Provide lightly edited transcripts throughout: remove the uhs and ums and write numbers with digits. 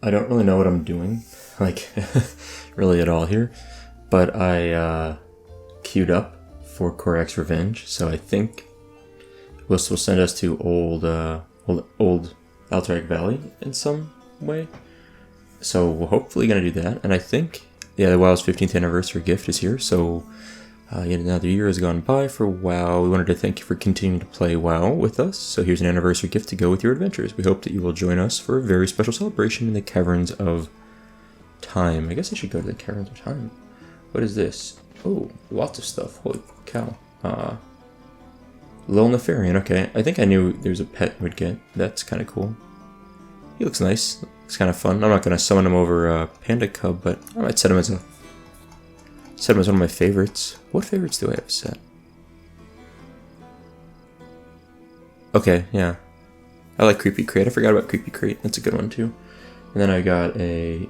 I don't really know what I'm doing, like, really at all here, but I queued up for Korak's Revenge, so I think this will send us to old Alterac Valley in some way. So we're hopefully going to do that, and I think, yeah, the WoW's 15th anniversary gift is here, so yet another year has gone by for WoW. We wanted to thank you for continuing to play WoW with us, so here's an anniversary gift to go with your adventures. We hope that you will join us for a very special celebration in the Caverns of Time. I guess I should go to the Caverns of Time. What is this? Oh, lots of stuff. Holy cow. Lil Nefarian, okay. I think I knew there's a pet we'd get. That's kind of cool. He looks nice. Looks kind of fun. I'm not going to summon him over Panda Cub, but I might set him as one of my favorites. What favorites do I have set? Okay, yeah. I like Creepy Crate. I forgot about Creepy Crate. That's a good one too. And then I got a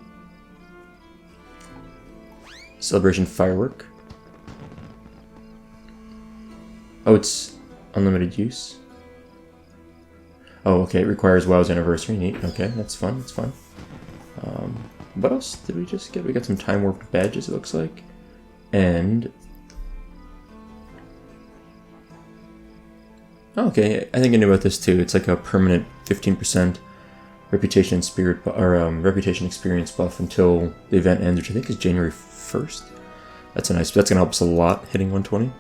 Celebration Firework. Oh, it's unlimited use. Oh, okay. It requires WoW's anniversary. Neat. Okay, that's fun. That's fun. What else did we just get? We got some time warped badges, it looks like. And oh, okay, I think I knew about this too. It's like a permanent 15% reputation spirit reputation experience buff until the event ends, which I think is January 1st. That's gonna help us a lot hitting 120.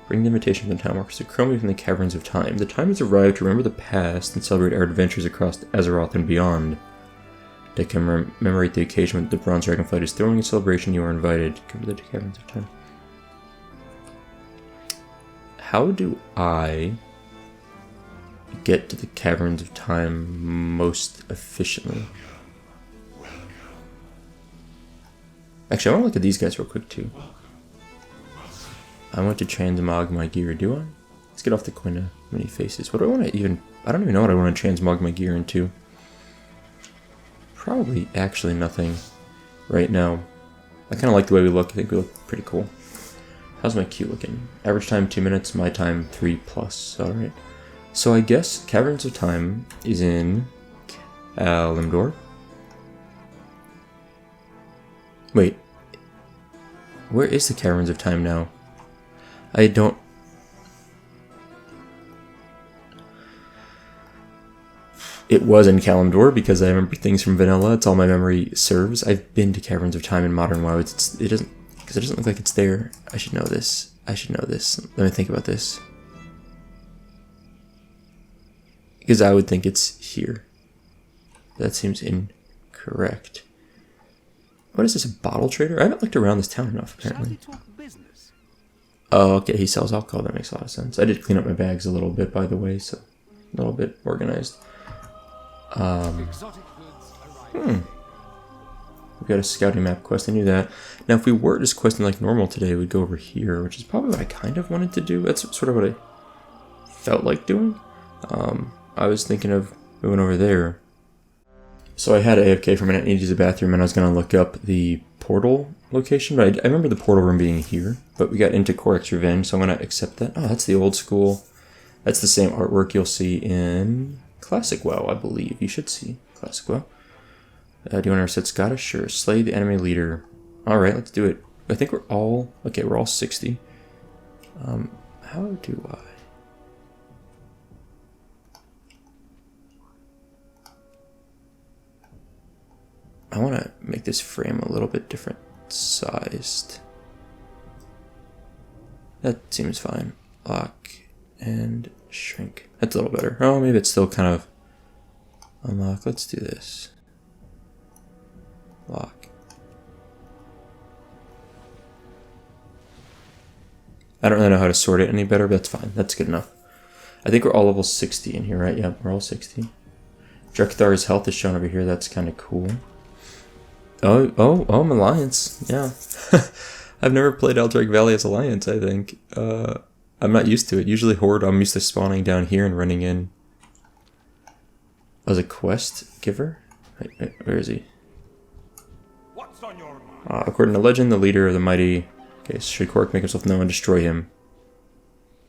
Bring the invitation from the Time Walkers to Chromie from the Caverns of Time. The time has arrived to remember the past and celebrate our adventures across Azeroth and beyond. To commemorate the occasion when the Bronze Dragonflight is throwing a celebration, you are invited to come to the Caverns of Time. How do I get to the Caverns of Time most efficiently? Actually, I want to look at these guys real quick too. I want to transmog my gear, do I? Let's get off the Quina mini faces. What do I want to even... I don't even know what I want to transmog my gear into. Probably actually nothing right now. I kind of like the way we look. I think we look pretty cool. How's my queue looking? Average time 2 minutes, my time 3+. Alright. So I guess Caverns of Time is in Kalimdor. Wait. Where is the Caverns of Time now? I don't... It was in Kalimdor because I remember things from Vanilla. It's all my memory serves. I've been to Caverns of Time in Modern WoW. It doesn't look like it's there. I should know this. Let me think about this. Because I would think it's here. That seems incorrect. What is this, a bottle trader? I haven't looked around this town enough, apparently. Oh, okay, he sells alcohol. That makes a lot of sense. I did clean up my bags a little bit, by the way, so a little bit organized. We got a scouting map quest. I knew that. Now, if we were just questing like normal today, we'd go over here, which is probably what I kind of wanted to do. That's sort of what I felt like doing. I was thinking of moving over there. So I had AFK for a minute, needed to use the bathroom, and I was going to look up the portal location, but I remember the portal room being here, but we got into Korak's Revenge, so I'm going to accept that. Oh, that's the old school. That's the same artwork you'll see in Classic WoW, I believe. You should see Classic WoW. Do you want to reset Scottish? Sure. Slay the enemy leader. Alright, let's do it. I think we're all... Okay, we're all 60. How do I... I want to make this frame a little bit different sized. That seems fine. Lock and shrink. That's a little better. Oh, maybe it's still kind of unlock. Let's do this. Lock. I don't really know how to sort it any better, but that's fine. That's good enough. I think we're all level 60 in here, right? Yeah, we're all 60. Drekathar's health is shown over here. That's kind of cool. Oh, I'm Alliance. Yeah. I've never played Alterac Valley as Alliance, I think. I'm not used to it. Usually Horde, I'm used to spawning down here and running in. As a quest giver? Wait, where is he? What's on your mind? According to legend, the leader of the mighty... Okay, so should Korak make himself known and destroy him?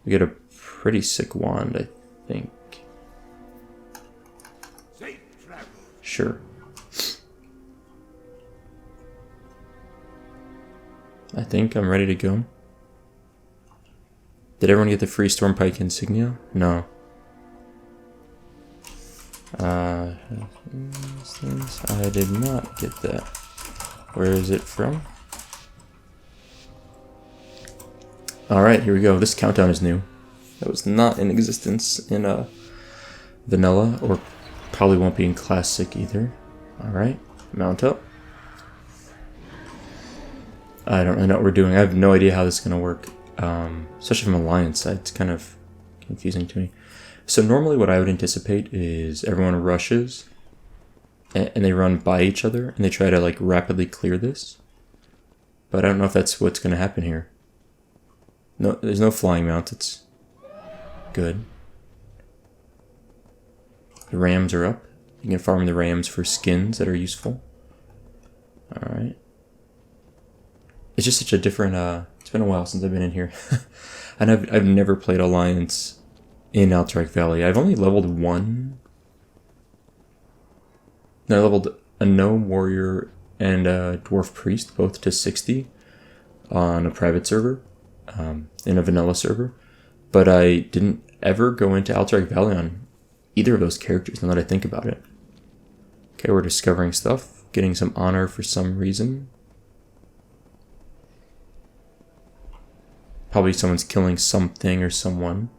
We get a pretty sick wand, I think. Safe travel. Sure. I think I'm ready to go. Did everyone get the free Stormpike insignia? No. I did not get that. Where is it from? Alright, here we go. This countdown is new. That was not in existence in vanilla, or probably won't be in classic either. Alright, mount up. I don't really know what we're doing. I have no idea how this is going to work. Especially from Alliance side, it's kind of confusing to me. So normally what I would anticipate is everyone rushes and they run by each other and they try to like rapidly clear this. But I don't know if that's what's going to happen here. No, there's no flying mount. It's good. The rams are up. You can farm the rams for skins that are useful. Alright. It's just such a different, it's been a while since I've been in here. And I've never played Alliance in Alterac Valley. I've only leveled one. No, I leveled a gnome warrior and a dwarf priest, both to 60 on a private server, in a vanilla server. But I didn't ever go into Alterac Valley on either of those characters, now that I think about it. Okay, we're discovering stuff, getting some honor for some reason. Probably someone's killing something or someone.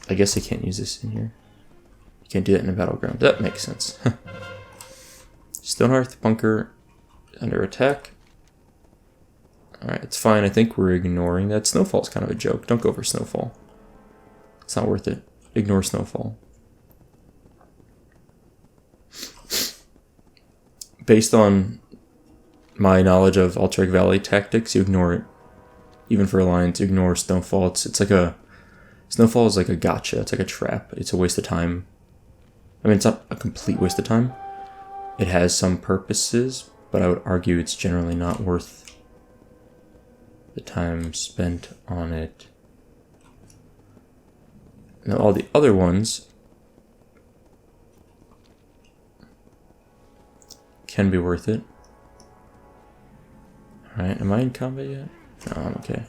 I guess I can't use this in here. You can't do that in a battleground. That makes sense. Stonehearth bunker under attack. Alright, it's fine. I think we're ignoring that. Snowfall's kind of a joke. Don't go for Snowfall. It's not worth it. Ignore Snowfall. Based on my knowledge of Alterac Valley tactics, you ignore it. Even for Alliance, you ignore Snowfall. It's like a... Snowfall is like a gotcha. It's like a trap. It's a waste of time. I mean, it's not a complete waste of time. It has some purposes, but I would argue it's generally not worth the time spent on it. Now, all the other ones can be worth it. Alright, am I in combat yet? No, I'm okay.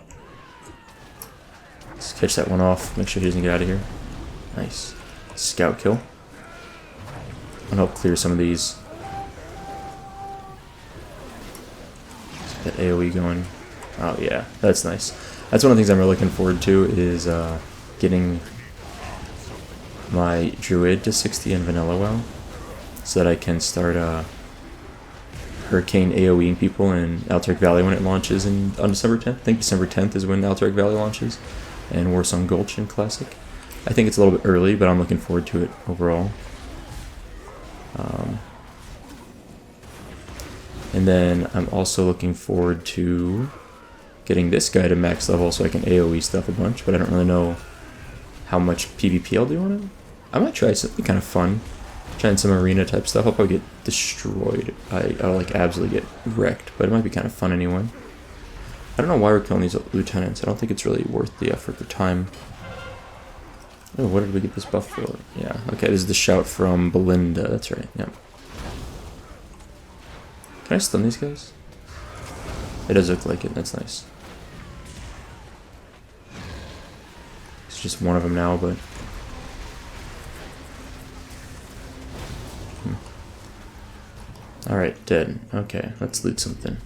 Let's catch that one off. Make sure he doesn't get out of here. Nice. Scout kill. I'll help clear some of these. Let's get that AoE going. Oh yeah, that's nice. That's one of the things I'm really looking forward to is getting my druid to 60 in vanilla WoW, so that I can start Hurricane AoEing people in Alterac Valley when it launches on December 10th. I think December 10th is when Alterac Valley launches, and Warsong Gulch in Classic. I think it's a little bit early, but I'm looking forward to it overall. And then I'm also looking forward to getting this guy to max level so I can AoE stuff a bunch, but I don't really know how much PvP I'll do on it. I might try something kind of fun. Trying some arena type stuff. I'll probably get destroyed. I'll like absolutely get wrecked, but it might be kind of fun anyway. I don't know why we're killing these lieutenants. I don't think it's really worth the effort or time. Oh, what did we get this buff for? Yeah, okay, this is the shout from Belinda. That's right, yeah. Can I stun these guys? It does look like it, that's nice. It's just one of them now, but... Alright, dead. Okay, let's loot something.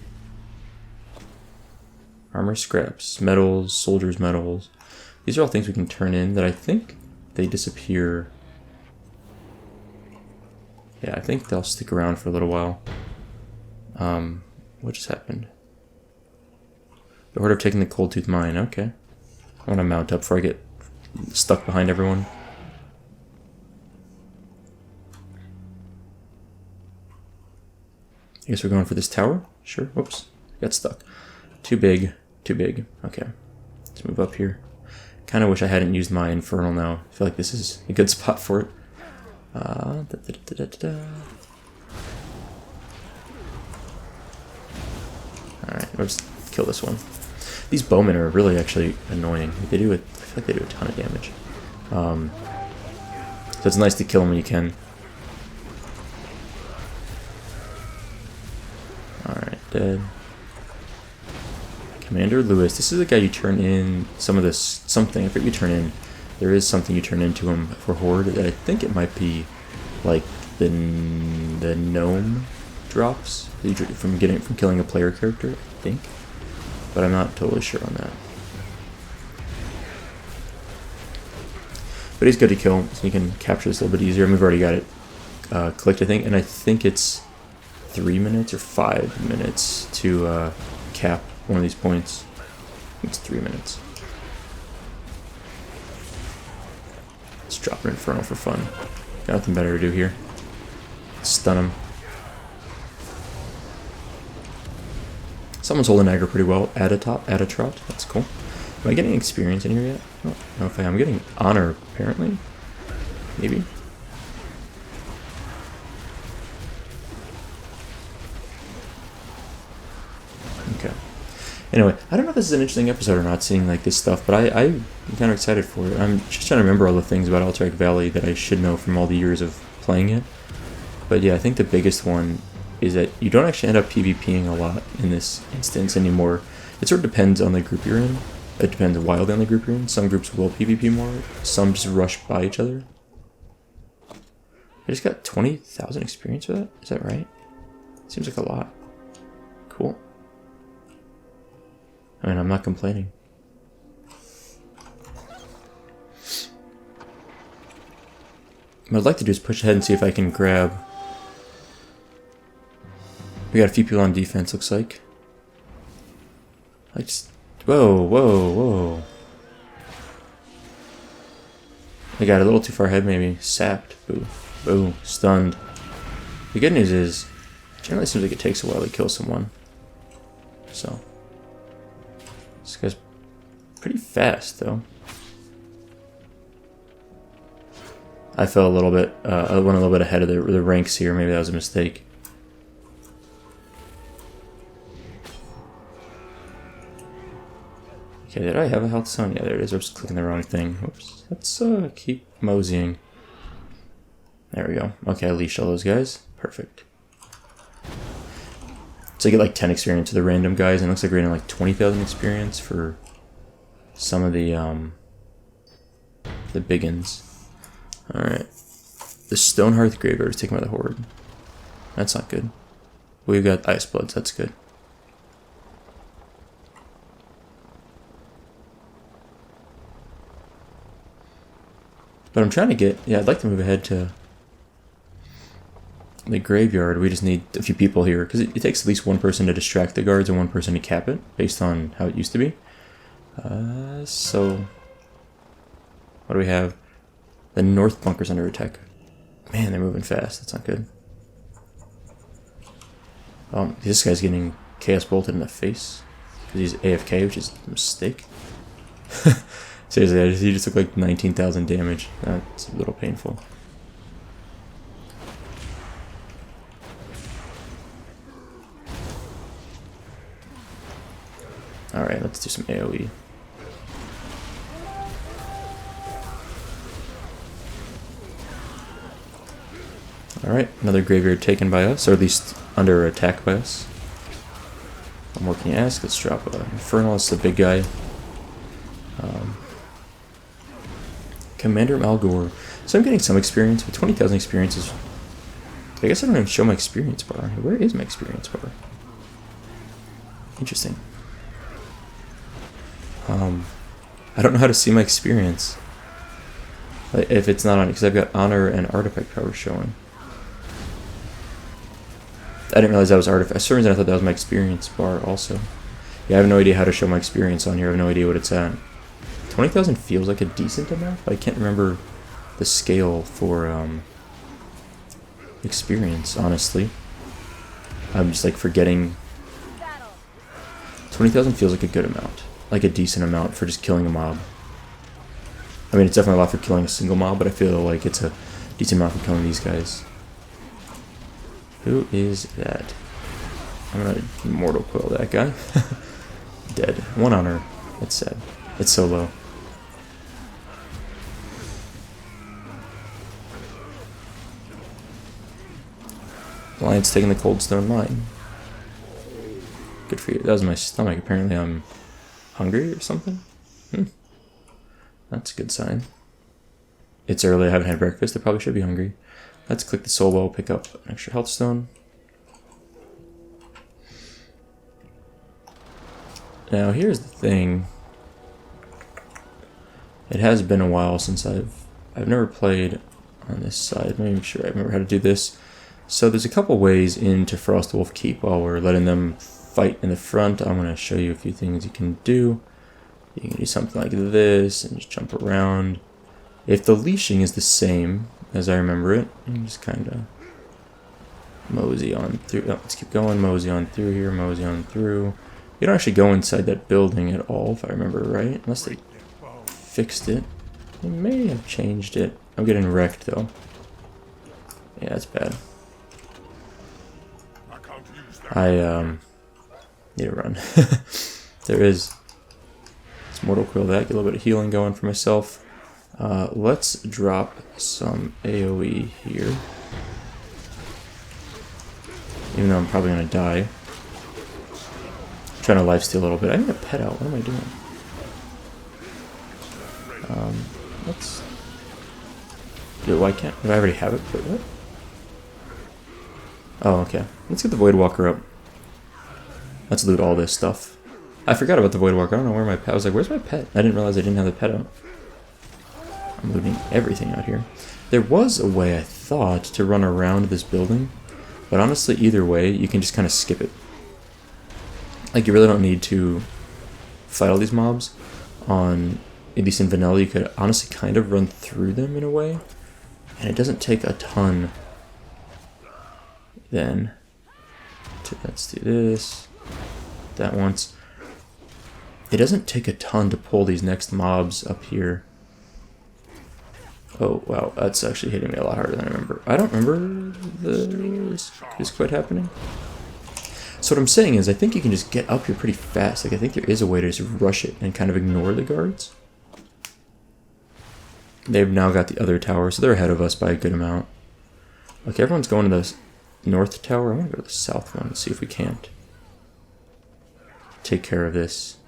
Armor scraps, medals, soldiers' medals. These are all things we can turn in that I think they disappear. Yeah, I think they'll stick around for a little while. What just happened? The Horde have taken the Cold Tooth Mine. Okay. I want to mount up before I get stuck behind everyone. I guess we're going for this tower? Sure. Whoops. Got stuck. Too big. Too big. Okay. Let's move up here. Kind of wish I hadn't used my Infernal now. I feel like this is a good spot for it. Alright, let's kill this one. These bowmen are really actually annoying. They do I feel like they do a ton of damage. So it's nice to kill them when you can. Alright, dead. Commander Lewis. This is the guy you turn in some of this something. I forget you turn in. There is something you turn into him for Horde that I think it might be like the gnome drops from killing a player character, I think. But I'm not totally sure on that. But he's good to kill, so you can capture this a little bit easier. And we've already got it clicked, I think. And I think it's 3 minutes or 5 minutes to cap one of these points. I think it's 3 minutes. Let's drop an Inferno for fun. Got nothing better to do here. Stun him. Someone's holding aggro pretty well. Add a trot. That's cool. Am I getting experience in here yet? I don't know if I am. I'm getting honor, apparently. Maybe. Okay. Anyway, I don't know if this is an interesting episode or not, seeing like this stuff, but I'm kind of excited for it. I'm just trying to remember all the things about Alterac Valley that I should know from all the years of playing it. But yeah, I think the biggest one is that you don't actually end up PvPing a lot in this instance anymore. It sort of depends on the group you're in. It depends wildly on the group you're in. Some groups will PvP more, some just rush by each other. I just got 20,000 experience for that? Is that right? Seems like a lot. Cool. I mean, I'm not complaining. What I'd like to do is push ahead and see if I can grab... We got a few people on defense, looks like. I just... Whoa, whoa, whoa. I got a little too far ahead, maybe. Sapped. Boo. Boo. Stunned. The good news is, it generally seems like it takes a while to kill someone. So. This guy's pretty fast, though. I fell a little bit, I went a little bit ahead of the ranks here. Maybe that was a mistake. Okay, did I have a health zone? Yeah, there it is. I was clicking the wrong thing. Oops. Let's keep moseying. There we go. Okay, I leashed all those guys. Perfect. So I get like 10 experience to the random guys, and it looks like we're getting like 20,000 experience for some of the biggins. Alright. The Stonehearth Graveyard is taken by the Horde. That's not good. We've got Ice Bloods, that's good. But I'm trying to get... Yeah, I'd like to move ahead to the graveyard. We just need a few people here, because it takes at least one person to distract the guards and one person to cap it, based on how it used to be. So... What do we have? The north bunker's under attack. Man, they're moving fast. That's not good. This guy's getting Chaos Bolted in the face, because he's AFK, which is a mistake. Seriously, he just took like 19,000 damage. That's a little painful. Alright, let's do some AoE. Alright, another graveyard taken by us, or at least under attack by us. What more can you ask? Let's drop Infernal, it's the big guy. Commander Malgore. So I'm getting some experience, but 20,000 experience is... I guess I don't even show my experience bar. Where is my experience bar? Interesting. I don't know how to see my experience. If it's not on, because I've got honor and artifact power showing. I didn't realize that was artifact. For some reason I thought that was my experience bar also. Yeah, I have no idea how to show my experience on here. I have no idea what it's at. 20,000 feels like a decent amount, but I can't remember the scale for experience, honestly. I'm just like forgetting. 20,000 feels like a good amount. Like a decent amount for just killing a mob. I mean, it's definitely a lot for killing a single mob, but I feel like it's a decent amount for killing these guys. Who is that? I'm gonna Mortal Coil that guy. Dead. 1 honor. That's sad. It's so low. Lion's taking the Coldstone Mine. Good for you. That was my stomach. Apparently I'm hungry or something. That's a good sign. It's early. I haven't had breakfast. I probably should be hungry. Let's click the soul ball, pick up an extra health stone. Now here's the thing. It has been a while since I've never played on this side. Let me make sure I remember how to do this. So there's a couple ways into Frostwolf Keep while we're letting them fight in the front. I'm going to show you a few things you can do. You can do something like this and just jump around. If the leashing is the same as I remember it, you can just kind of mosey on through. Oh, let's keep going. Mosey on through here. Mosey on through. You don't actually go inside that building at all, if I remember right, unless they fixed it. They may have changed it. I'm getting wrecked though. Yeah, that's bad. I need to run. There is. Let's mortal coil that. Get a little bit of healing going for myself. Let's drop some AoE here. Even though I'm probably gonna die. I'm trying to lifesteal a little bit. I need a pet out. What am I doing? Let's do it. Why can't? Do I already have it? Wait, what? Oh, okay. Let's get the Voidwalker up. Let's loot all this stuff. I forgot about the Voidwalker. I don't know where my pet. I was like, where's my pet? I didn't realize I didn't have the pet out. I'm looting everything out here. There was a way, I thought, to run around this building. But honestly, either way, you can just kind of skip it. Like, you really don't need to fight all these mobs. At least in vanilla, you could honestly kind of run through them in a way. And it doesn't take a ton. Then, let's do this. That once. It doesn't take a ton to pull these next mobs up here. Oh, wow, that's actually hitting me a lot harder than I remember. I don't remember this quite happening. So what I'm saying is, I think you can just get up here pretty fast. Like, I think there is a way to just rush it and kind of ignore the guards. They've now got the other tower, so they're ahead of us by a good amount. Okay, everyone's going to the north tower. I'm going to go to the south one and see if we can't take care of this.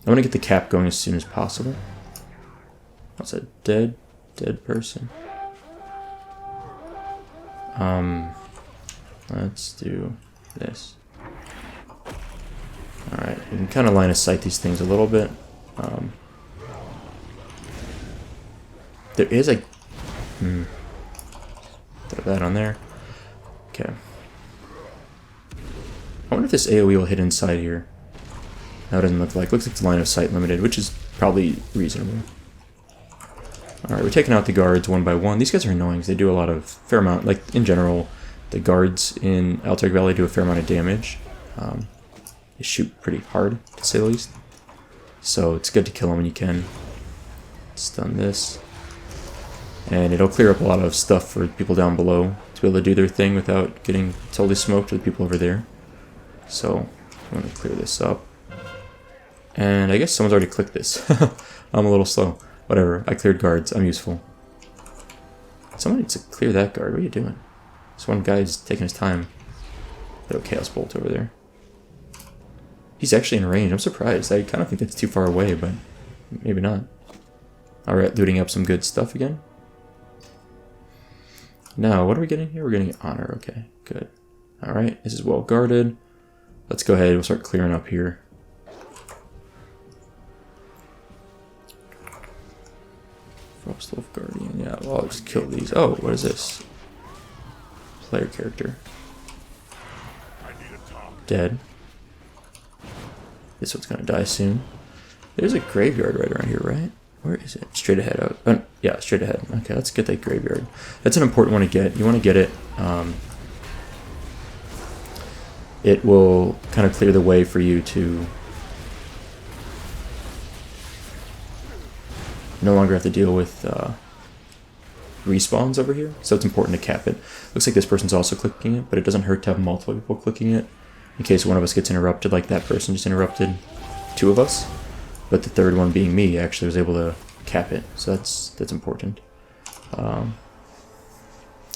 I'm going to get the cap going as soon as possible. What's a dead person? Let's do this. Alright, we can kind of line of sight these things a little bit. There is a... Throw that on there. Okay. I wonder if this AoE will hit inside here. That doesn't look like. Looks like it's line of sight limited, which is probably reasonable. Alright, we're taking out the guards one by one. These guys are annoying because they do a lot of... fair amount... Like, in general, the guards in Alterac Valley do a fair amount of damage. They shoot pretty hard, to say the least. So it's good to kill them when you can. Stun this. And it'll clear up a lot of stuff for people down below to be able to do their thing without getting totally smoked to the people over there. So I'm going to clear this up. And I guess someone's already clicked this. I'm a little slow. Whatever, I cleared guards. I'm useful. Someone needs to clear that guard. What are you doing? This one guy's taking his time. Little Chaos Bolt over there. He's actually in range. I'm surprised. I kind of think that's too far away, but maybe not. Alright, looting up some good stuff again. Now, what are we getting here? We're getting honor. Okay, good. Alright, this is well guarded. Let's go ahead. We'll start clearing up here. Frostwolf Guardian. Yeah, well, I'll just kill these. Oh, what is this? Player character. Dead. This one's gonna die soon. There's a graveyard right around here, right? Where is it? Straight ahead out. Oh, yeah, straight ahead. Okay, let's get that graveyard. That's an important one to get. You want to get it. It will kind of clear the way for you to no longer have to deal with respawns over here. So it's important to cap it. Looks like this person's also clicking it, but it doesn't hurt to have multiple people clicking it in case one of us gets interrupted, like that person just interrupted two of us. But the third one, being me, actually was able to cap it, so that's important.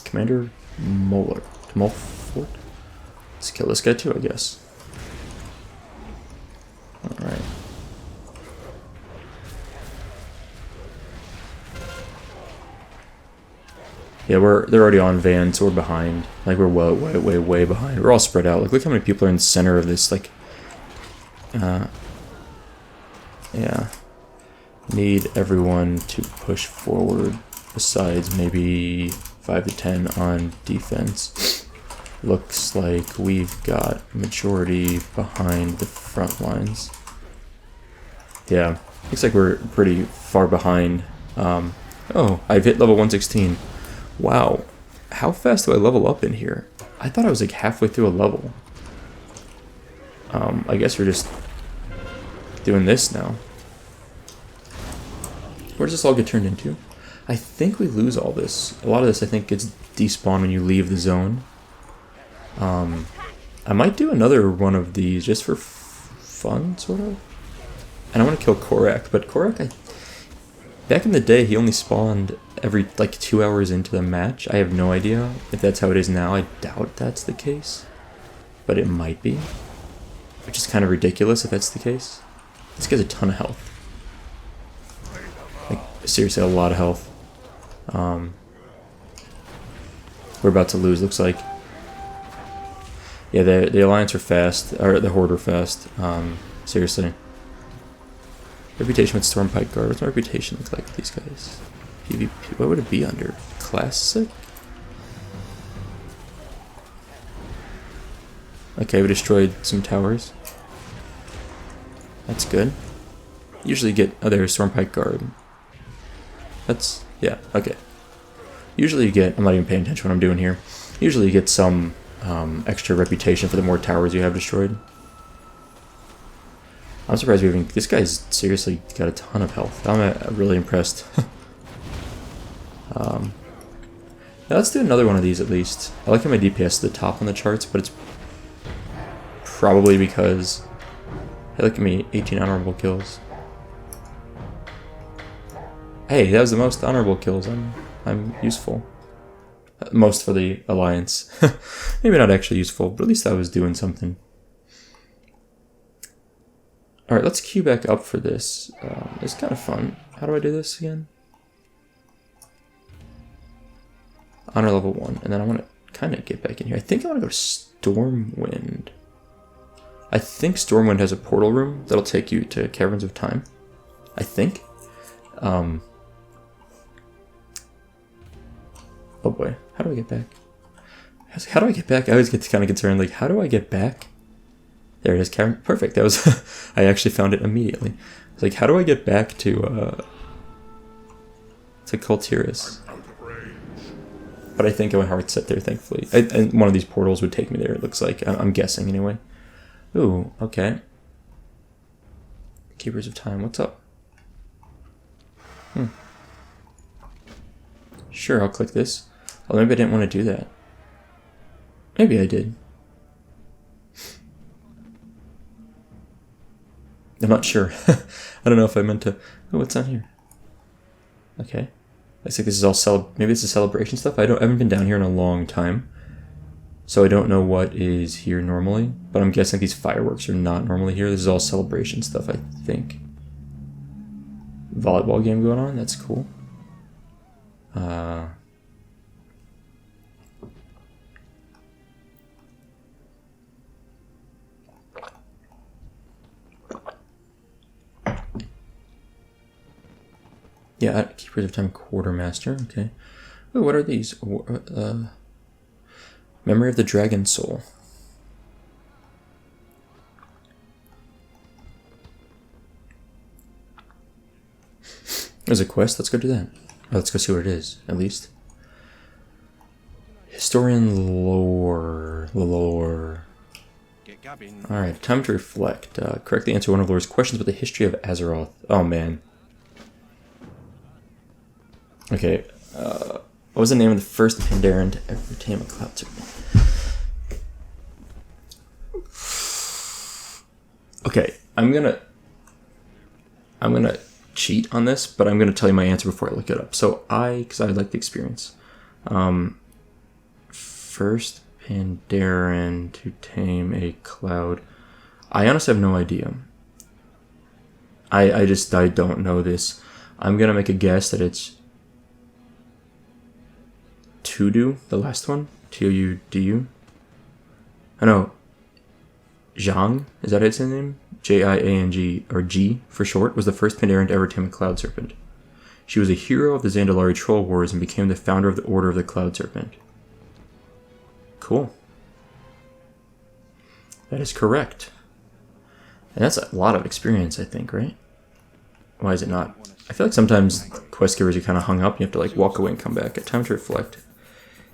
Commander Molfort. Let's kill this guy too, I guess. Alright. Yeah, they're already on van, so we're behind. Like, we're way behind. We're all spread out. Like, look how many people are in the center of this, like... yeah. Need everyone to push forward, besides maybe 5 to 10 on defense. Looks like we've got majority behind the front lines. Yeah, looks like we're pretty far behind. Oh, I've hit level 116. Wow, how fast do I level up in here? I thought I was like halfway through a level. I guess we're just doing this now. Where does this all get turned into? I think we lose all this. A lot of this I think gets despawned when you leave the zone. I might do another one of these just for fun, sort of. And I want to kill Korak, but Korak, back in the day, he only spawned every, like, 2 hours into the match. I have no idea if that's how it is now. I doubt that's the case. But it might be. Which is kind of ridiculous if that's the case. This guy's a ton of health. Like, seriously, a lot of health. We're about to lose, looks like. Yeah, the Alliance are fast, or the Horde are fast. Seriously. Reputation with Stormpike Guard. What's my reputation look like with these guys? PvP. What would it be under? Classic? Okay, we destroyed some towers. That's good. Usually get... Oh, there's Stormpike Guard. That's... Yeah, okay. Usually you get... I'm not even paying attention to what I'm doing here. Usually you get some extra reputation for the more towers you have destroyed. I'm surprised we even... This guy's seriously got a ton of health. I'm really impressed. Now let's do another one of these at least. I like how my DPS is at the top on the charts, but it's probably because... Hey, look at me, 18 honorable kills. Hey, that was the most honorable kills. I'm useful. Most for the Alliance. Maybe not actually useful, but at least I was doing something. Alright, let's queue back up for this. It's kind of fun. How do I do this again? Honor level 1. And then I want to kind of get back in here. I think I want to go to Stormwind. I think Stormwind has a portal room that'll take you to Caverns of Time. I think. Oh boy, how do I get back? How do I get back? I always get kind of concerned, like, how do I get back? There it is, Cavern. Perfect, that was... I actually found it immediately. It's like, how do I get back to Kultiris? But I think my heart's set there, thankfully. And one of these portals would take me there, it looks like. I'm guessing, anyway. Ooh, okay. Keepers of Time, what's up? Sure, I'll click this. Oh, maybe I didn't want to do that. Maybe I did. I'm not sure. I don't know if I meant to... Oh, what's on here? Okay. Looks like this is all maybe this is celebration stuff. I haven't been down here in a long time. So I don't know what is here normally. But I'm guessing these fireworks are not normally here. This is all celebration stuff, I think. Volleyball game going on? That's cool. Yeah, Keepers of Time Quartermaster, okay. Ooh, what are these? Memory of the Dragon Soul. There's a quest, let's go do that. Oh, let's go see what it is, at least. Historian lore. Alright, time to reflect. Correctly answer one of Lore's questions about the history of Azeroth. Oh man. Okay, what was the name of the first Pandaren to ever tame a cloud serpent? Okay, I'm gonna cheat on this, but I'm gonna tell you my answer before I look it up. So because I like the experience. First Pandaren to tame a cloud. I honestly have no idea. I don't know this. I'm gonna make a guess that it's Tudu, the last one. Toudu. I know. Zhang, is that its name? Jiang, or G for short, was the first Pandaren to ever tame a cloud serpent. She was a hero of the Zandalari Troll Wars and became the founder of the Order of the Cloud Serpent. Cool. That is correct. And that's a lot of experience, I think, right? Why is it not? I feel like sometimes quest givers are kind of hung up. You have to like walk away and come back. At time to reflect.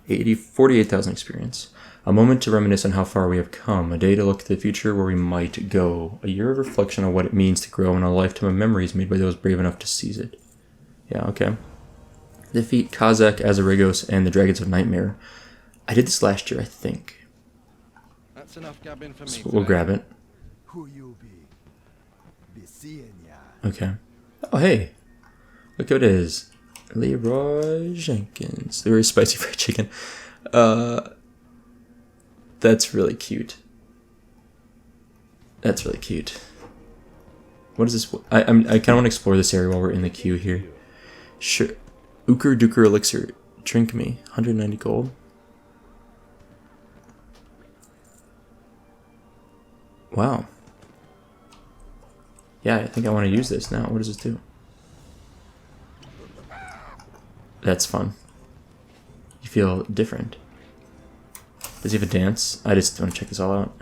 48,000 experience. A moment to reminisce on how far we have come. A day to look to the future where we might go. A year of reflection on what it means to grow, and a lifetime of memories made by those brave enough to seize it. Yeah, okay. Defeat Kazakh, Azarigos, and the Dragons of Nightmare. I did this last year, I think. That's enough gabbing for me. So we'll grab it. Who you be seeing ya. Okay. Oh, hey. Look who it is. Leroy Jenkins. The very spicy fried chicken. That's really cute. That's really cute. What is this? I kind of want to explore this area while we're in the queue here. Sure. Uker Duker Elixir. Drink me. 190 gold. Wow. Yeah, I think I want to use this now. What does this do? That's fun. You feel different. Does he have a dance? I just want to check this all out.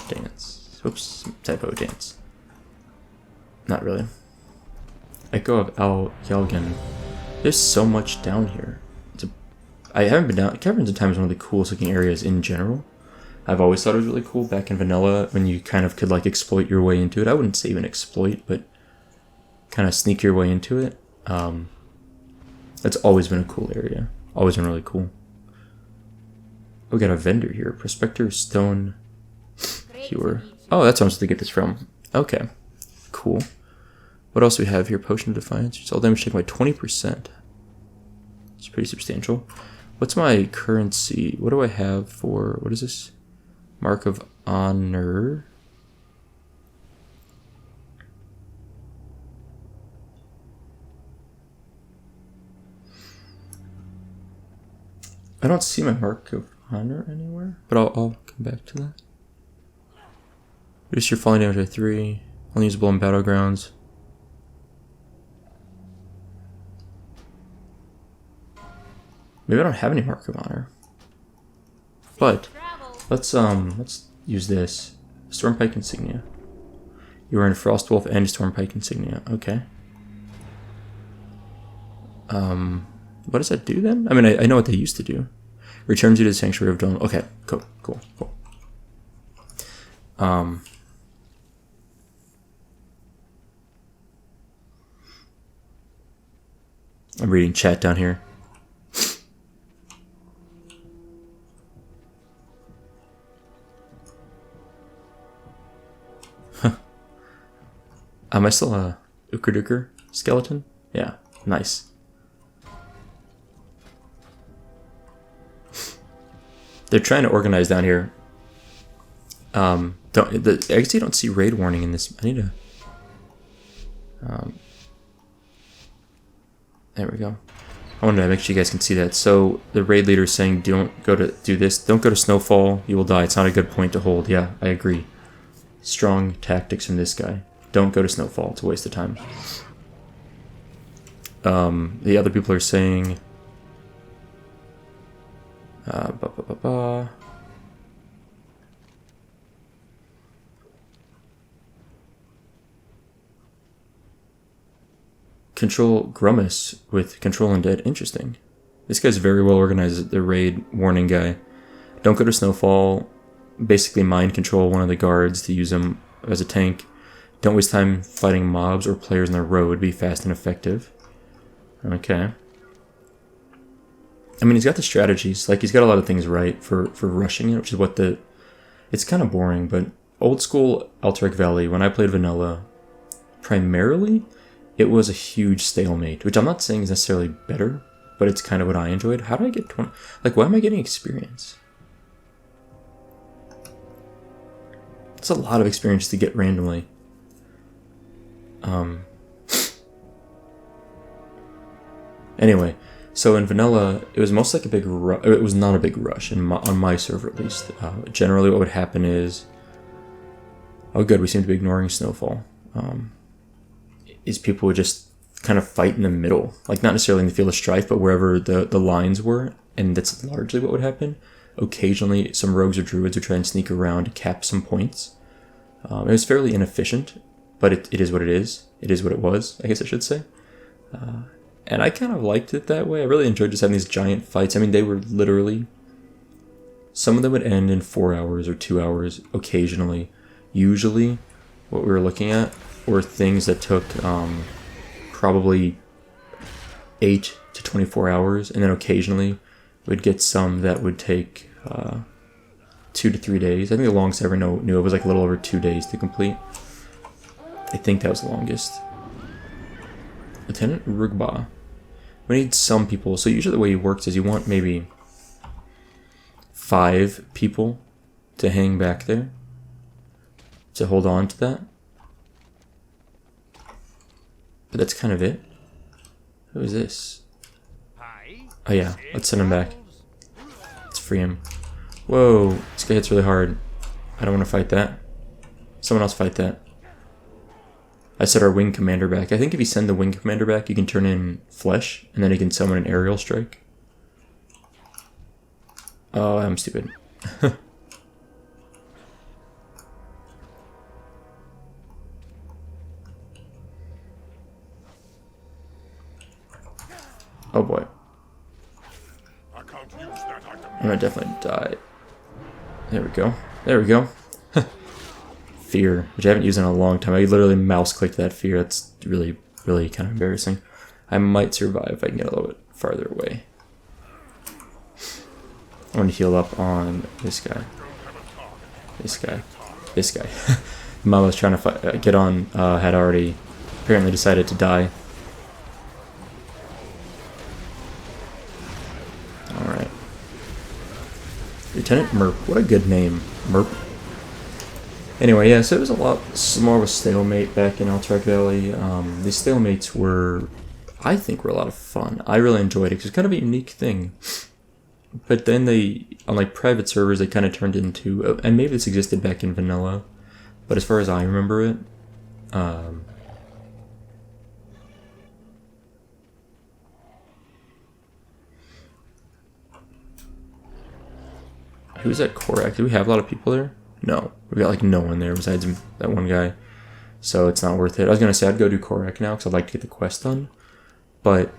Dance. Oops. Typo. Dance. Not really. Echo of Yalgan. There's so much down here. I haven't been down. Caverns of Time is one of the coolest looking areas in general. I've always thought it was really cool back in vanilla when you kind of could like exploit your way into it. I wouldn't say even exploit, but kind of sneak your way into it. That's always been a cool area. Always been really cool. We got a vendor here. Prospector Stone Hewer. Oh, that's where I'm supposed to get this from. Okay. Cool. What else do we have here? Potion of Defiance. All damage taken by 20%. It's pretty substantial. What's my currency? What do I have for... What is this? Mark of Honor. I don't see my Mark of Honor anywhere, but I'll come back to that. Reduce your falling damage by 3. Only usable in Battlegrounds. Maybe I don't have any Mark of Honor. But let's use this. Stormpike Insignia. You are in Frostwolf and Stormpike Insignia. Okay. What does that do then? I mean, I know what they used to do. Returns you to the Sanctuary of Dawn. Okay, cool. I'm reading chat down here. Am I still a Uker skeleton? Yeah, nice. They're trying to organize down here. I guess you don't see raid warning in this. I need to. There we go. I wanted to make sure you guys can see that. So the raid leader is saying, "Don't go to do this. Don't go to Snowfall. You will die. It's not a good point to hold." Yeah, I agree. Strong tactics from this guy. Don't go to Snowfall. It's a waste of time. The other people are saying... Control Grummus with Control Undead. Interesting. This guy's very well organized. The raid warning guy. Don't go to Snowfall. Basically mind control one of the guards to use him as a tank. Don't waste time fighting mobs or players on the road. Be fast and effective. Okay. I mean, he's got the strategies. Like, he's got a lot of things right for rushing it, which is what the... It's kind of boring, but old school Alterac Valley, when I played vanilla, primarily, it was a huge stalemate, which I'm not saying is necessarily better, but it's kind of what I enjoyed. How do I get 20... Like, why am I getting experience? It's a lot of experience to get randomly. Anyway, so in vanilla, it was most like a big rush. It was not a big rush, on my server at least. Generally, what would happen is, oh good, we seem to be ignoring snowfall. Is people would just kind of fight in the middle, like not necessarily in the field of strife, but wherever the lines were, and that's largely what would happen. Occasionally, some rogues or druids would try and sneak around to cap some points. It was fairly inefficient, but it is what it is. It is what it was, I guess I should say. And I kind of liked it that way. I really enjoyed just having these giant fights. I mean, they were literally... Some of them would end in 4 hours or 2 hours occasionally. Usually, what we were looking at were things that took probably 8 to 24 hours. And then occasionally, we'd get some that would take 2 to 3 days. I think the longest I ever knew it was like a little over 2 days to complete. I think that was the longest. Lieutenant Rugba. We need some people. So usually the way it works is you want maybe 5 people to hang back there, to hold on to that. But that's kind of it. Who is this? Oh yeah, let's send him back. Let's free him. Whoa, this guy hits really hard. I don't want to fight that. Someone else fight that. I set our wing commander back. I think if you send the wing commander back, you can turn in flesh, and then you can summon an aerial strike. Oh, I'm stupid. Oh boy. I can't use that item. I'm gonna definitely die. There we go. There we go. Fear, which I haven't used in a long time. I literally mouse clicked that fear. That's really, really kind of embarrassing. I might survive if I can get a little bit farther away. I want to heal up on this guy. This guy. This guy. Mama was trying to get on, had already apparently decided to die. Alright. Lieutenant Merp. What a good name. Merp. Anyway, yeah, so it was a lot more of a stalemate back in Alterac Valley. These stalemates were, I think, were a lot of fun. I really enjoyed it because it's kind of a unique thing. But then they, on like private servers, they kind of turned into, and maybe this existed back in vanilla, but as far as I remember it, who's at Korak? Do we have a lot of people there? No, we got like no one there besides that one guy, so it's not worth it. I was gonna say I'd go do Korak now because I'd like to get the quest done, but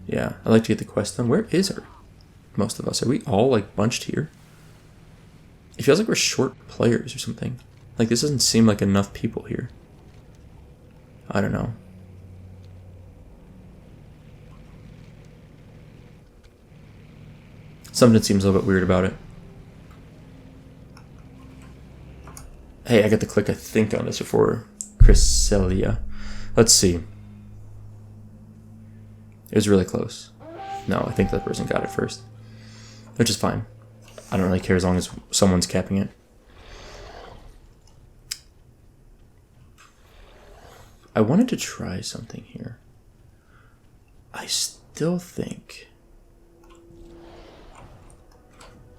yeah, I'd like to get the quest done. Where is her? Most of us, are we all like bunched here? It feels like we're short players or something. Like this doesn't seem like enough people here. I don't know. Something seems a little bit weird about it. Hey, I got to click, I think, on this before Chrysalia. Let's see. It was really close. No, I think that person got it first. Which is fine. I don't really care as long as someone's capping it. I wanted to try something here. I still think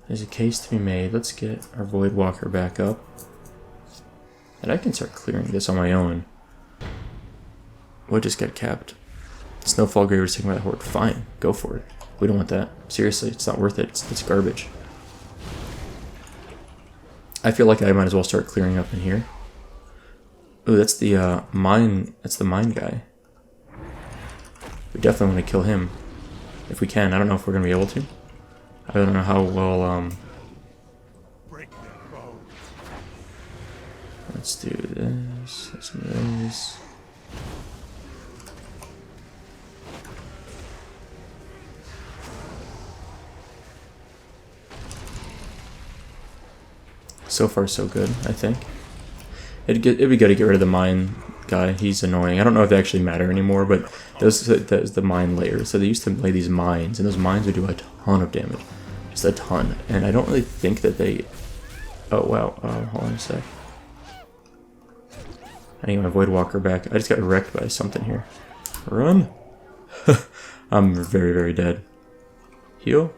there's a case to be made. Let's get our Voidwalker back up. And I can start clearing this on my own. We'll just get capped. Snowfall Grave was taken by the Horde. Fine, go for it. We don't want that. Seriously, it's not worth it. It's garbage. I feel like I might as well start clearing up in here. Ooh, that's the mine. That's the mine guy. We definitely want to kill him if we can. I don't know if we're gonna be able to. I don't know how well. Break their bones. Let's do this. Let's do this. So far, so good, I think. It'd be good to get rid of the mine guy. He's annoying. I don't know if they actually matter anymore, but those the mine layer. So they used to lay these mines, and those mines would do a ton of damage. Just a ton. And I don't really think that they... Oh, wow. Hold on a sec. I need my Void Walker back. I just got wrecked by something here. Run! I'm very, very dead. Heal?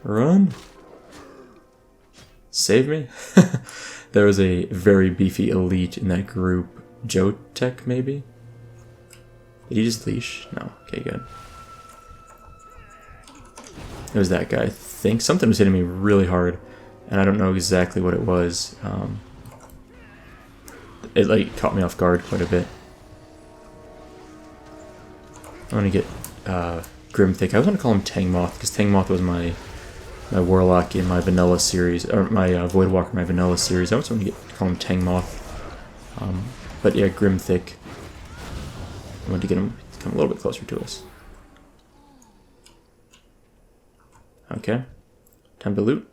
Run! Save me? There was a very beefy elite in that group. Jotek, maybe? Did he just leash? No. Okay, good. It was that guy. I think something was hitting me really hard, and I don't know exactly what it was. It like caught me off guard quite a bit. I want to get Grimthick. I was going to call him Tangmoth, because Tangmoth was my Warlock in my vanilla series, or my Voidwalker in my vanilla series. I also want to call him Tangmoth. But yeah, Grimthick. I want to get him to come a little bit closer to us. Okay. Time to loot.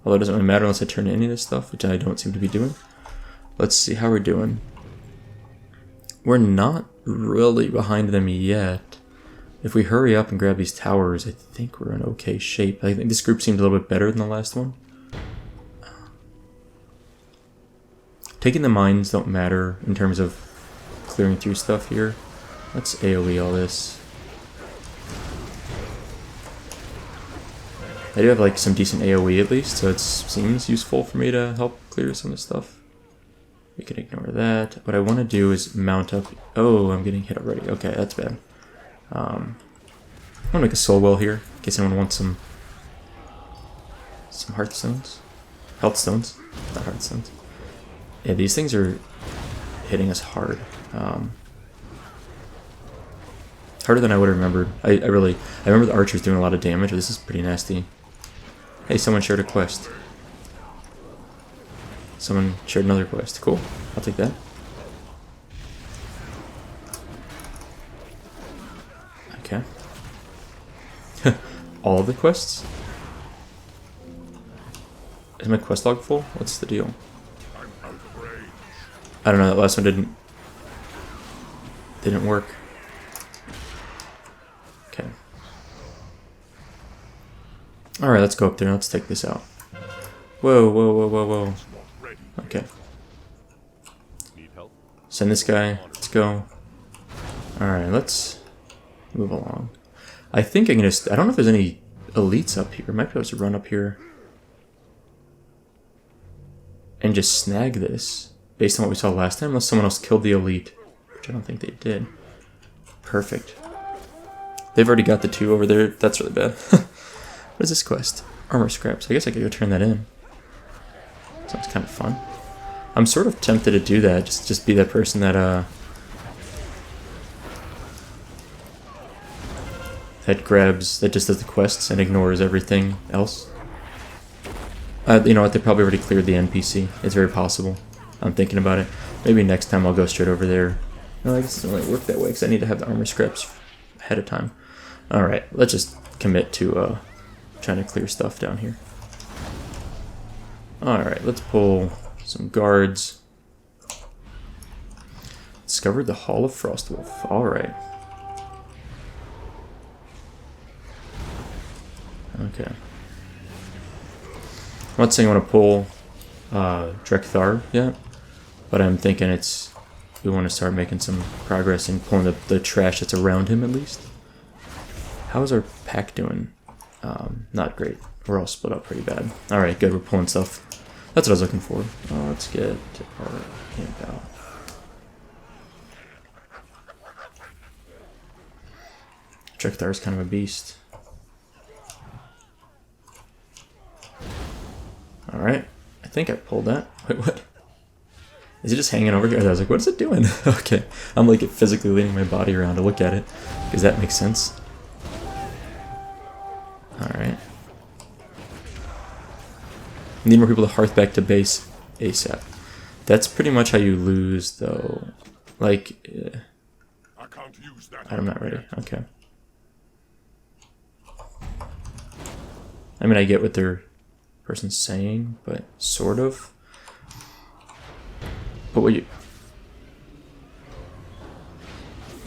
Although it doesn't really matter unless I turn in any of this stuff, which I don't seem to be doing. Let's see how we're doing. We're not really behind them yet. If we hurry up and grab these towers, I think we're in okay shape. I think this group seemed a little bit better than the last one. Taking the mines don't matter in terms of clearing through stuff here. Let's AoE all this. I do have like some decent AoE at least, so it seems useful for me to help clear some of this stuff. We can ignore that. What I want to do is mount up... Oh, I'm getting hit already. Okay, that's bad. I'm gonna make a soul well here, in case anyone wants some hearthstones. Health stones, not hearthstones. Yeah, these things are hitting us hard. Harder than I would have remembered. I remember the archers doing a lot of damage, but this is pretty nasty. Hey, someone shared a quest. Someone shared another quest. Cool. I'll take that. Okay. All of the quests? Is my quest log full? What's the deal? I don't know, that last one didn't work. Okay. Alright, let's go up there. Let's take this out. Whoa, whoa, whoa, whoa, whoa. Okay. Send this guy. Let's go. Alright, let's move along. I think I can just... I don't know if there's any elites up here. I might be able to run up here and just snag this based on what we saw last time, unless someone else killed the elite, which I don't think they did. Perfect. They've already got the 2 over there. That's really bad. What is this quest? Armor scraps. I guess I could go turn that in. Sounds kind of fun. I'm sort of tempted to do that. Just be that person that that just does the quests and ignores everything else. You know what? They probably already cleared the NPC. It's very possible. I'm thinking about it. Maybe next time I'll go straight over there. No, I guess it doesn't really work that way because I need to have the armor scraps ahead of time. Alright, let's just commit to trying to clear stuff down here. Alright, let's pull some guards. Discovered the Hall of Frostwolf. Alright. Okay. I'm not saying I want to pull Drekthar yet, but I'm thinking we want to start making some progress in pulling the trash that's around him at least. How's our pack doing? Not great. We're all split up pretty bad. Alright, good. We're pulling stuff. That's what I was looking for. Let's get our camp out. Drekthar is kind of a beast. Alright. I think I pulled that. Wait, what? Is it just hanging over here? I was like, what is it doing? Okay. I'm like physically leaning my body around to look at it, because that makes sense. Alright. Need more people to hearth back to base ASAP. That's pretty much how you lose, though. Like, I can't use that. I'm not ready. Okay. I mean, I get what their person's saying, but sort of. But what you...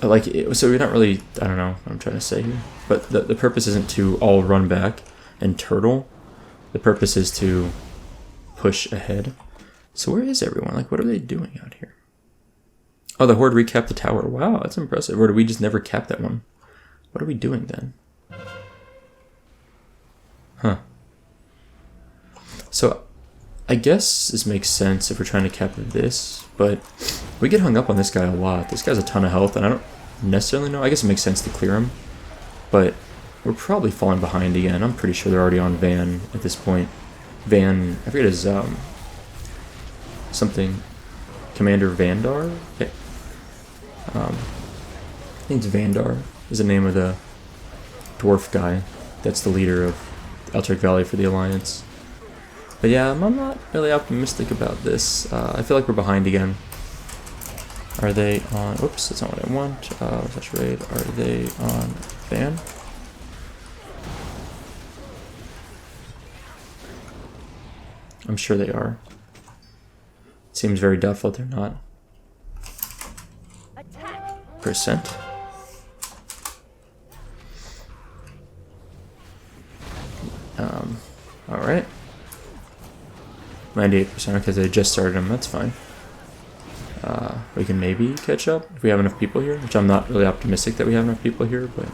like, so we're not really, I don't know what I'm trying to say here, but the purpose isn't to all run back and turtle. The purpose is to push ahead. So where is everyone? Like, what are they doing out here? Oh, the Horde recapped the tower. Wow, that's impressive. Or did we just never cap that one? What are we doing then? Huh. So, I guess this makes sense if we're trying to cap this, but we get hung up on this guy a lot. This guy's a ton of health, and I don't necessarily know. I guess it makes sense to clear him, but we're probably falling behind again. I'm pretty sure they're already on Van at this point. Van, I forget his, something, Commander Vandar? Okay. I think it's Vandar is the name of the dwarf guy that's the leader of Alterac Valley for the Alliance. But yeah, I'm not really optimistic about this. I feel like we're behind again. Are they on... Oops, that's not what I want. Touch raid. Are they on Van? I'm sure they are. It seems very doubtful that they're not. Percent. Alright. 98% because they just started them, that's fine. We can maybe catch up if we have enough people here, which I'm not really optimistic that we have enough people here, but...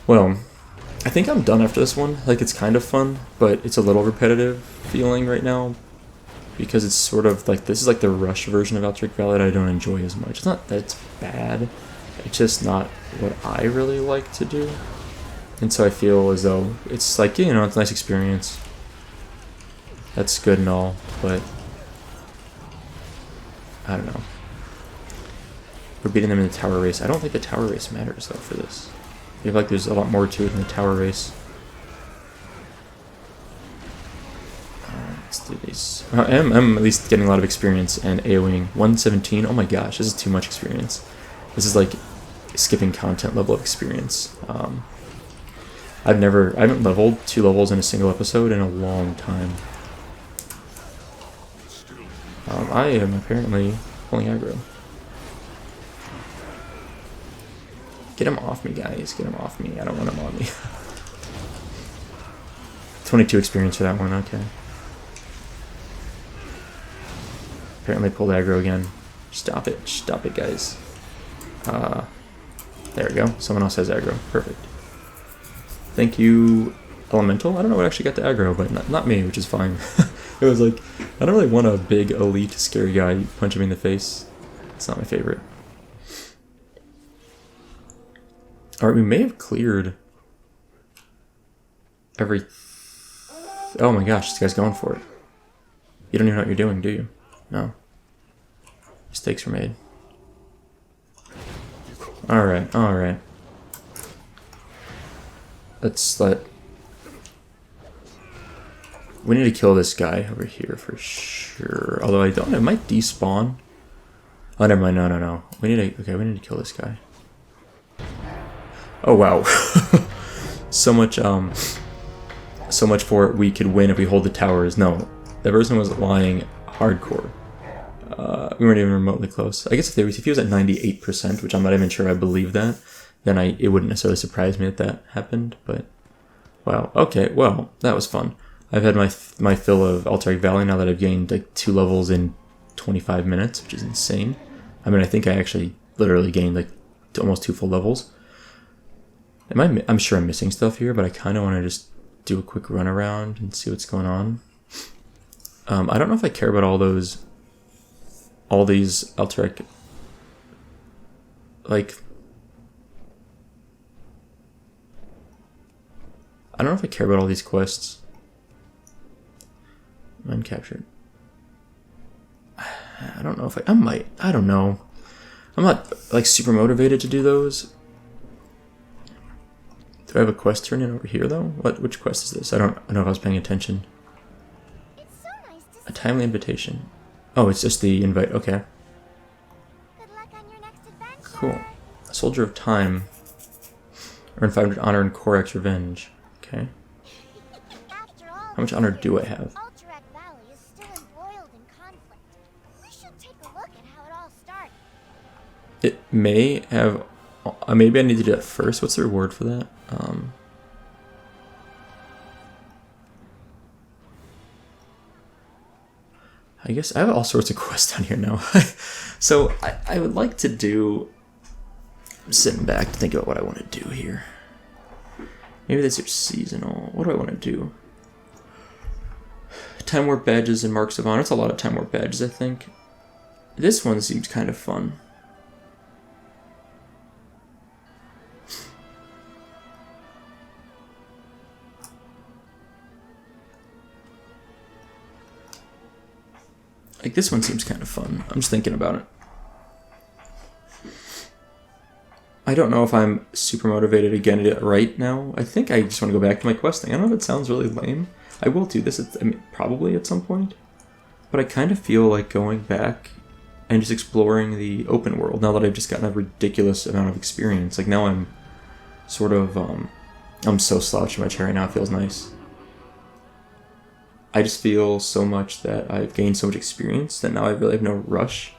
Well, I think I'm done after this one. Like, it's kind of fun, but it's a little repetitive feeling right now. Because it's sort of like, this is like the rush version of Alterac Valley that I don't enjoy as much. It's not that it's bad, it's just not what I really like to do. And so I feel as though it's like, you know, it's a nice experience. That's good and all, but I don't know. We're beating them in the tower race. I don't think the tower race matters though for this. I feel like there's a lot more to it than the tower race. Let's do these. I'm at least getting a lot of experience and AoEing. 117. Oh my gosh, this is too much experience. This is like skipping content level of experience. I haven't leveled 2 levels in a single episode in a long time. I am apparently pulling aggro. Get him off me, guys. Get him off me. I don't want him on me. 22 experience for that one. Okay. Apparently pulled aggro again. Stop it. Stop it, guys. There we go. Someone else has aggro. Perfect. Thank you, Elemental. I don't know what actually got the aggro, but not me, which is fine. It was like, I don't really want a big, elite, scary guy. You punch him in the face. It's not my favorite. Alright, we may have cleared every... Oh my gosh, this guy's going for it. You don't even know what you're doing, do you? No. Mistakes were made. Alright, alright. Let's let... We need to kill this guy over here for sure. Although I don't, it might despawn. Oh, never mind, no. We need to, okay, we need to kill this guy. Oh, wow. so much for it we could win if we hold the towers. No, that person was lying hardcore. We weren't even remotely close. I guess if he was at 98%, which I'm not even sure I believe that, then it wouldn't necessarily surprise me that happened, but wow. Okay, well, that was fun. I've had my fill of Alterac Valley now that I've gained like 2 levels in 25 minutes, which is insane. I mean, I think I actually literally gained like almost 2 full levels. I'm sure I'm missing stuff here, but I kind of want to just do a quick run around and see what's going on. I don't know if I care about all these Alterac, like, I don't know if I care about all these quests. Mind captured. I don't know if I might. I don't know. I'm not like super motivated to do those. Do I have a quest turn in over here though? Which quest is this? I don't know if I was paying attention. It's so nice to see A timely invitation. Oh, it's just the invite. Okay. Good luck on your next adventure. Cool. A soldier of time. Earn 500 honor and Korak's revenge. Okay. After all, How much honor do I have? Alterac Valley is still embroiled in conflict. We should take a look at how it all started. It may have... maybe I need to do that first. What's the reward for that? I guess I have all sorts of quests down here now. So I would like to do... I'm sitting back to think about what I want to do here. Maybe this is seasonal. What do I want to do? Time Warp badges and Marks of Honor. It's a lot of Time Warp badges, I think. This one seems kind of fun. Like, this one seems kind of fun. I'm just thinking about it. I don't know if I'm super motivated to get it right now. I think I just want to go back to my questing. I don't know if it sounds really lame. I will do this, probably at some point. But I kind of feel like going back and just exploring the open world now that I've just gotten a ridiculous amount of experience. Like, now I'm sort of, I'm so slouched in my chair right now. It feels nice. I just feel so much that I've gained so much experience that now I really have no rush.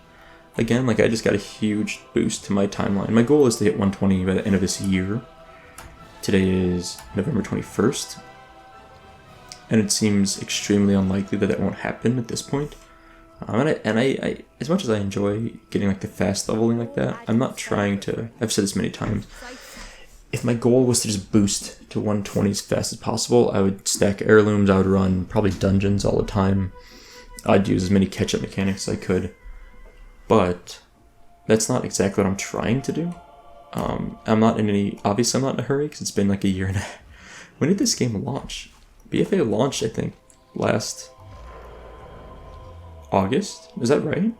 Again, like, I just got a huge boost to my timeline. My goal is to hit 120 by the end of this year. Today is November 21st. And it seems extremely unlikely that that won't happen at this point. And I, as much as I enjoy getting, like, the fast leveling like that, I'm not trying to... I've said this many times. If my goal was to just boost to 120 as fast as possible, I would stack heirlooms, I would run probably dungeons all the time. I'd use as many catch-up mechanics as I could. But that's not exactly what I'm trying to do. I'm not in any... Obviously, I'm not in a hurry, because it's been like a year and a half. When did this game launch? BFA launched, I think, last August? Is that right?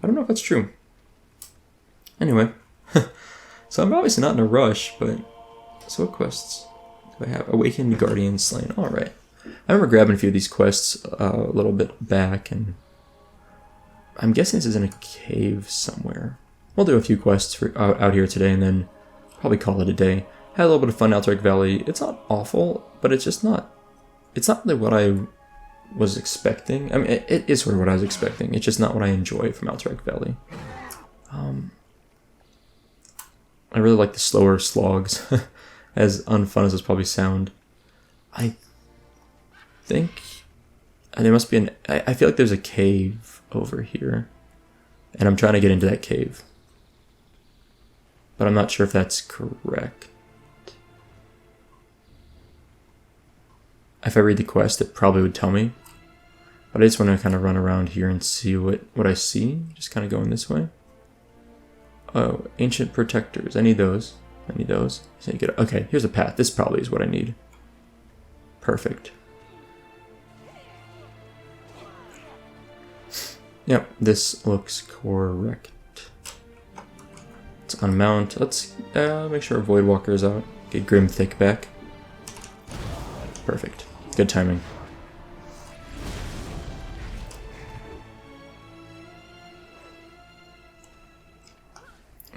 I don't know if that's true. Anyway. So I'm obviously not in a rush, but... So what quests do I have? Awakened Guardian Slain. Alright. I remember grabbing a few of these quests a little bit back, and... I'm guessing this is in a cave somewhere. We'll do a few quests for, out here today, and then probably call it a day. Had a little bit of fun in Alterac Valley. It's not awful, but it's just not... It's not really what I was expecting. I mean, it is sort of what I was expecting. It's just not what I enjoy from Alterac Valley. I really like the slower slogs, as unfun as those probably sound. I think there must be an... I feel like there's a cave over here, and I'm trying to get into that cave. But I'm not sure if that's correct. If I read the quest, it probably would tell me. But I just want to kind of run around here and see what I see. Just kind of going this way. Oh, Ancient Protectors. I need those. I need those. So you get, okay, here's a path. This probably is what I need. Perfect. Yep, this looks correct. Let's unmount. Let's make sure our Voidwalker is out. Get Grim Thick back. Perfect. Good timing.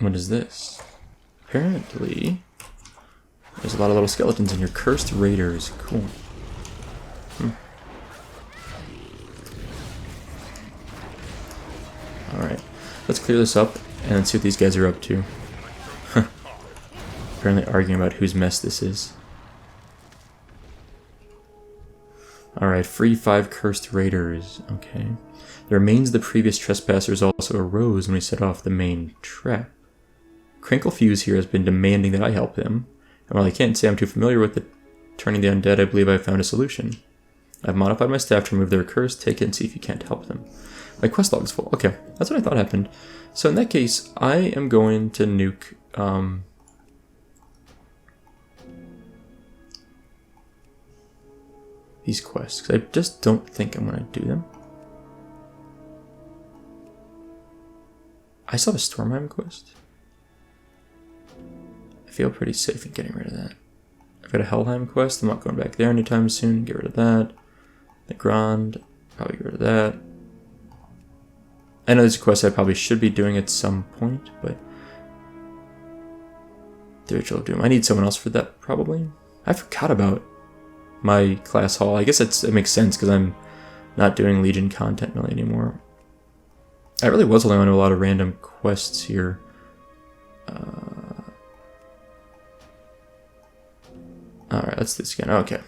What is this? Apparently, there's a lot of little skeletons in here. Cursed Raiders. Cool. Alright. Let's clear this up and see what these guys are up to. Apparently arguing about whose mess this is. Alright, free 5 Cursed Raiders. Okay. The remains of the previous trespassers also arose when we set off the main trap. Crinkle Fuse here has been demanding that I help him, and while I can't say I'm too familiar with the turning the undead, I believe I've found a solution. I've modified my staff to remove their curse. Take it and see if you can't help them. My quest log is full. Okay, that's what I thought happened. So in that case, I am going to nuke... these quests, because I just don't think I'm going to do them. I saw the Stormheim quest. I feel pretty safe in getting rid of that. I've got a Helheim quest. I'm not going back there anytime soon. Get rid of that. The Grand. Probably get rid of that. I know there's a quest I probably should be doing at some point, but... The Ritual of Doom. I need someone else for that, probably. I forgot about my class hall. I guess it makes sense because I'm not doing Legion content really anymore. I really was holding on to a lot of random quests here. Alright, let's do this again. Okay.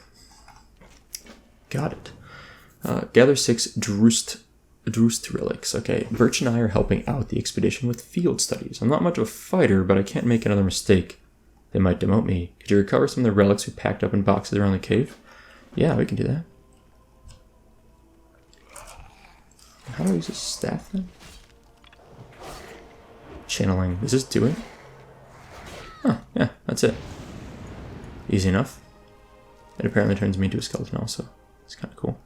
Got it. Gather 6 Droost relics. Okay, Birch and I are helping out the expedition with field studies. I'm not much of a fighter, but I can't make another mistake. They might demote me. Could you recover some of the relics we packed up in boxes around the cave? Yeah, we can do that. How do I use this staff then? Channeling. Does this do it? Oh, yeah, that's it. Easy enough. It apparently turns me into a skeleton also. It's kind of cool.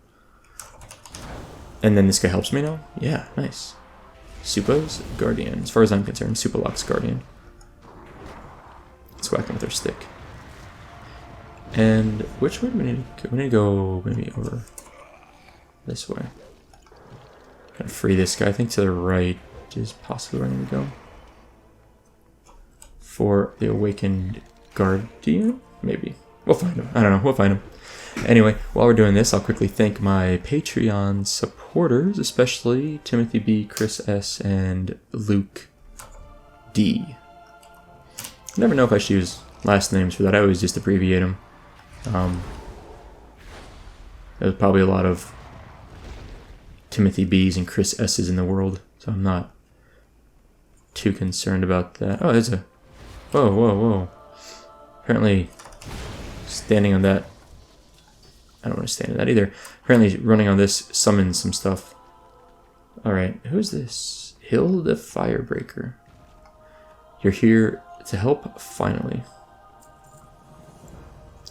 And then this guy helps me now? Yeah, nice. Soupa's Guardian. As far as I'm concerned, SoupaSoka's Guardian. Let's whack him with our stick. And which way do we need to go? We need to go maybe over this way. Gotta free this guy. I think to the right is possibly where I need to go. For the Awakened Guardian? Maybe. We'll find him. I don't know. We'll find him. Anyway, while we're doing this, I'll quickly thank my Patreon supporters, especially Timothy B, Chris S, and Luke D. I never know if I should use last names for that. I always just abbreviate them. There's probably a lot of Timothy B's and Chris S's in the world, so I'm not too concerned about that. Oh, there's a... Whoa, whoa, whoa. Apparently, standing on that... I don't want to stand on that either. Apparently, running on this summons some stuff. Alright, who's this? Hill the Firebreaker. You're here to help, finally.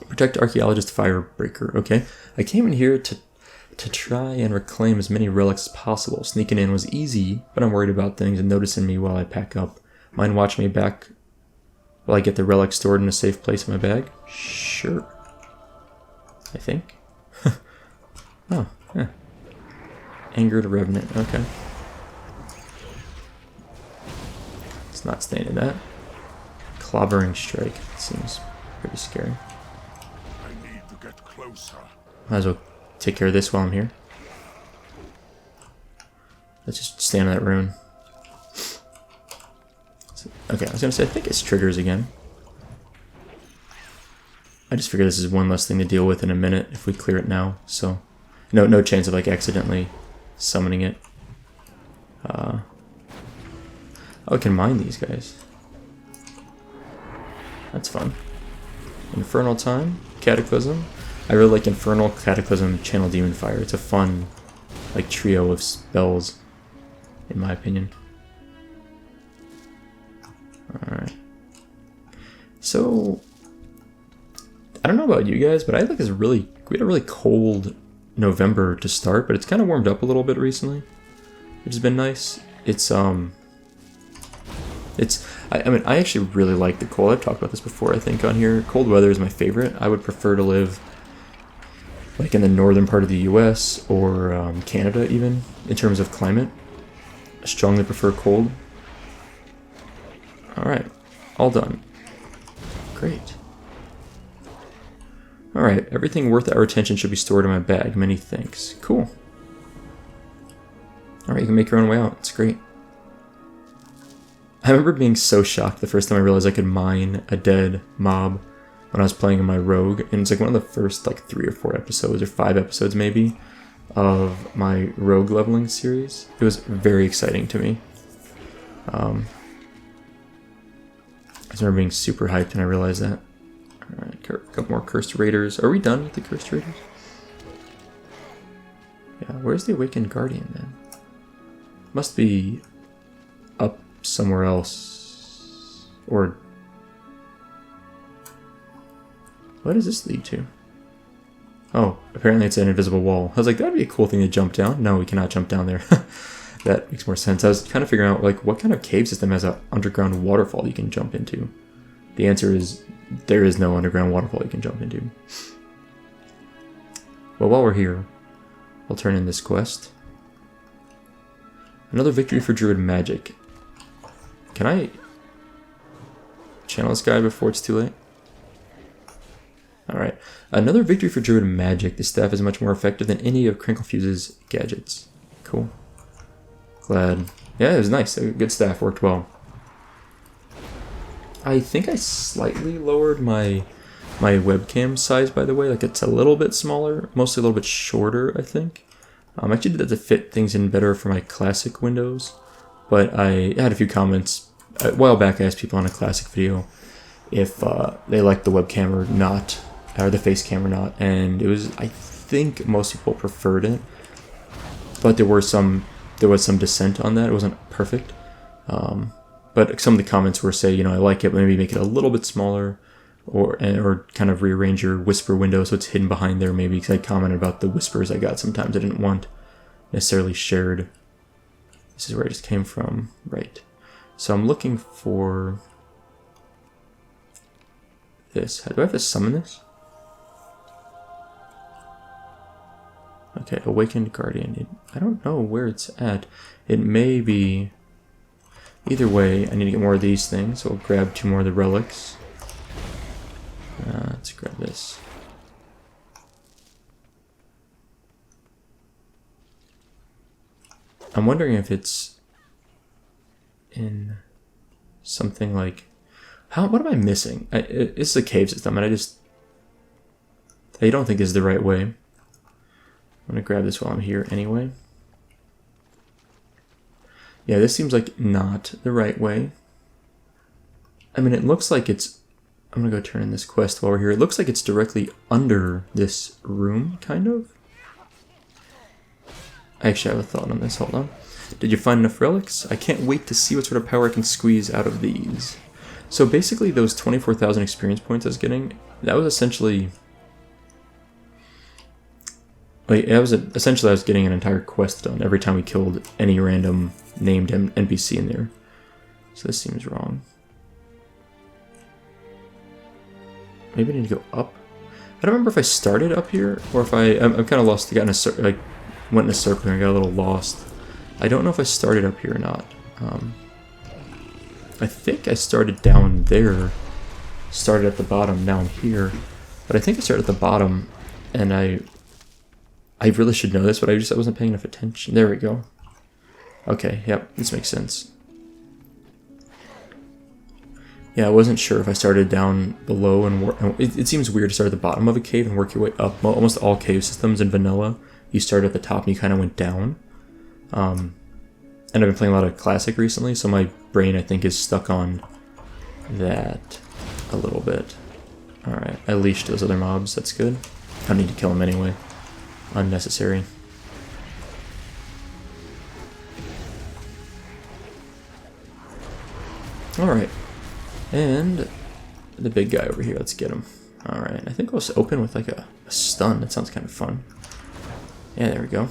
Protect Archaeologist Firebreaker. Okay. I came in here to try and reclaim as many relics as possible. Sneaking in was easy, but I'm worried about things and noticing me while I pack up. Mind watch me back while I get the relic stored in a safe place in my bag? Sure. I think. Oh, yeah. Angered Revenant. Okay. It's not staying in that. Clobbering Strike. Seems pretty scary. I need to get closer. Might as well take care of this while I'm here. Let's just stay in that rune. Okay, I was gonna say, I think it's triggers again. I just figured this is one less thing to deal with in a minute if we clear it now, so no chance of like accidentally summoning it. Oh, I can mine these guys. That's fun. Infernal Time, Cataclysm. I really like Infernal, Cataclysm, Channel Demon Fire. It's a fun like trio of spells, in my opinion. Alright. So I don't know about you guys, but I think we had a really cold November to start, but it's kind of warmed up a little bit recently, which has been nice. I mean, I actually really like the cold. I've talked about this before, I think, on here. Cold weather is my favorite. I would prefer to live like in the northern part of the US or Canada even, in terms of climate. I strongly prefer cold. Alright, all done. Great. Alright, everything worth our attention should be stored in my bag. Many thanks. Cool. Alright, you can make your own way out. It's great. I remember being so shocked the first time I realized I could mine a dead mob when I was playing in my rogue. And it's like one of the first like 3 or 4 episodes, or 5 episodes maybe, of my rogue leveling series. It was very exciting to me. I just remember being super hyped when I realized that. Alright, a couple more Cursed Raiders. Are we done with the Cursed Raiders? Yeah, where's the Awakened Guardian then? Must be up somewhere else. Or... what does this lead to? Oh, apparently it's an invisible wall. I was like, that'd be a cool thing to jump down. No, we cannot jump down there. That makes more sense. I was kind of figuring out, like, what kind of cave system has an underground waterfall you can jump into? The answer is, there is no underground waterfall you can jump into. Well, while we're here, I'll turn in this quest. Another victory for Druid Magic. Can I channel this guy before it's too late? Alright. Another victory for Druid Magic. This staff is much more effective than any of Crinklefuse's gadgets. Cool. Glad Yeah, it was nice. Good staff, worked well. I think I slightly lowered my webcam size, by the way. Like, it's a little bit smaller, mostly a little bit shorter, I think. I actually did that to fit things in better for my classic windows. But I had a few comments. A while back, I asked people on a classic video if they liked the webcam or not, or the face cam or not. And it was, I think most people preferred it. But there was some dissent on that. It wasn't perfect. But some of the comments were say, I like it, but maybe make it a little bit smaller, or kind of rearrange your whisper window so it's hidden behind there maybe, because I commented about the whispers I got sometimes I didn't want necessarily shared. This is where I just came from, right. So I'm looking for this. Do I have to summon this? Okay, Awakened Guardian. I don't know where it's at. It may be... Either way, I need to get more of these things, so I'll grab 2 more of the relics. Let's grab this. I'm wondering if it's in something like... What am I missing? It's a cave system, and I don't think this is the right way. I'm going to grab this while I'm here anyway. Yeah, this seems like not the right way. I mean, it looks like it's... I'm going to go turn in this quest while we're here. It looks like it's directly under this room, kind of. I actually have a thought on this. Hold on. Did you find enough relics? I can't wait to see what sort of power I can squeeze out of these. So basically, those 24,000 experience points I was getting, that was essentially... essentially I was getting an entire quest done every time we killed any random named NPC in there. So this seems wrong. Maybe I need to go up. I don't remember if I started up here or if I'm kind of lost. Went in a circle and I got a little lost. I don't know if I started up here or not. I think I started down there. Started at the bottom down here, but I think I started at the bottom, and I really should know this, but I wasn't paying enough attention. There we go. Okay, yep, this makes sense. Yeah, I wasn't sure if I started down below and it seems weird to start at the bottom of a cave and work your way up. Almost all cave systems in vanilla, you start at the top and you kind of went down. And I've been playing a lot of Classic recently, so my brain, I think, is stuck on that a little bit. Alright, I leashed those other mobs, that's good. I don't need to kill them anyway. Unnecessary. Alright. And the big guy over here, let's get him. Alright, I think I'll just open with like a stun. That sounds kind of fun. Yeah, there we go.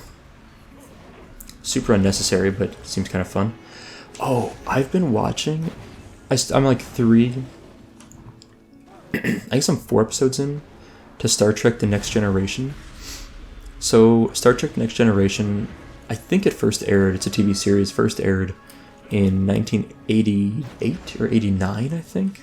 Super unnecessary, but seems kind of fun. Oh, I've been watching... I'm like 3... I guess I'm 4 episodes in to Star Trek The Next Generation. So, Star Trek The Next Generation, I think it first aired, it's a TV series, first aired in 1988 or 89, I think.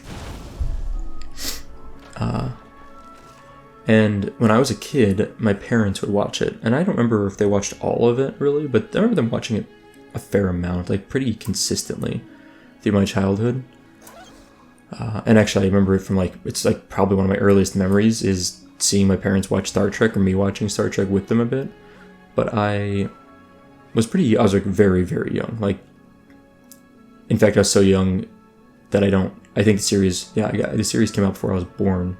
And when I was a kid, my parents would watch it, and I don't remember if they watched all of it, really, but I remember them watching it a fair amount, like pretty consistently through my childhood. And actually, I remember it from it's like probably one of my earliest memories is seeing my parents watch Star Trek or me watching Star Trek with them a bit. But I was like very, very young. Like, in fact, I was so young that I think the series came out before I was born.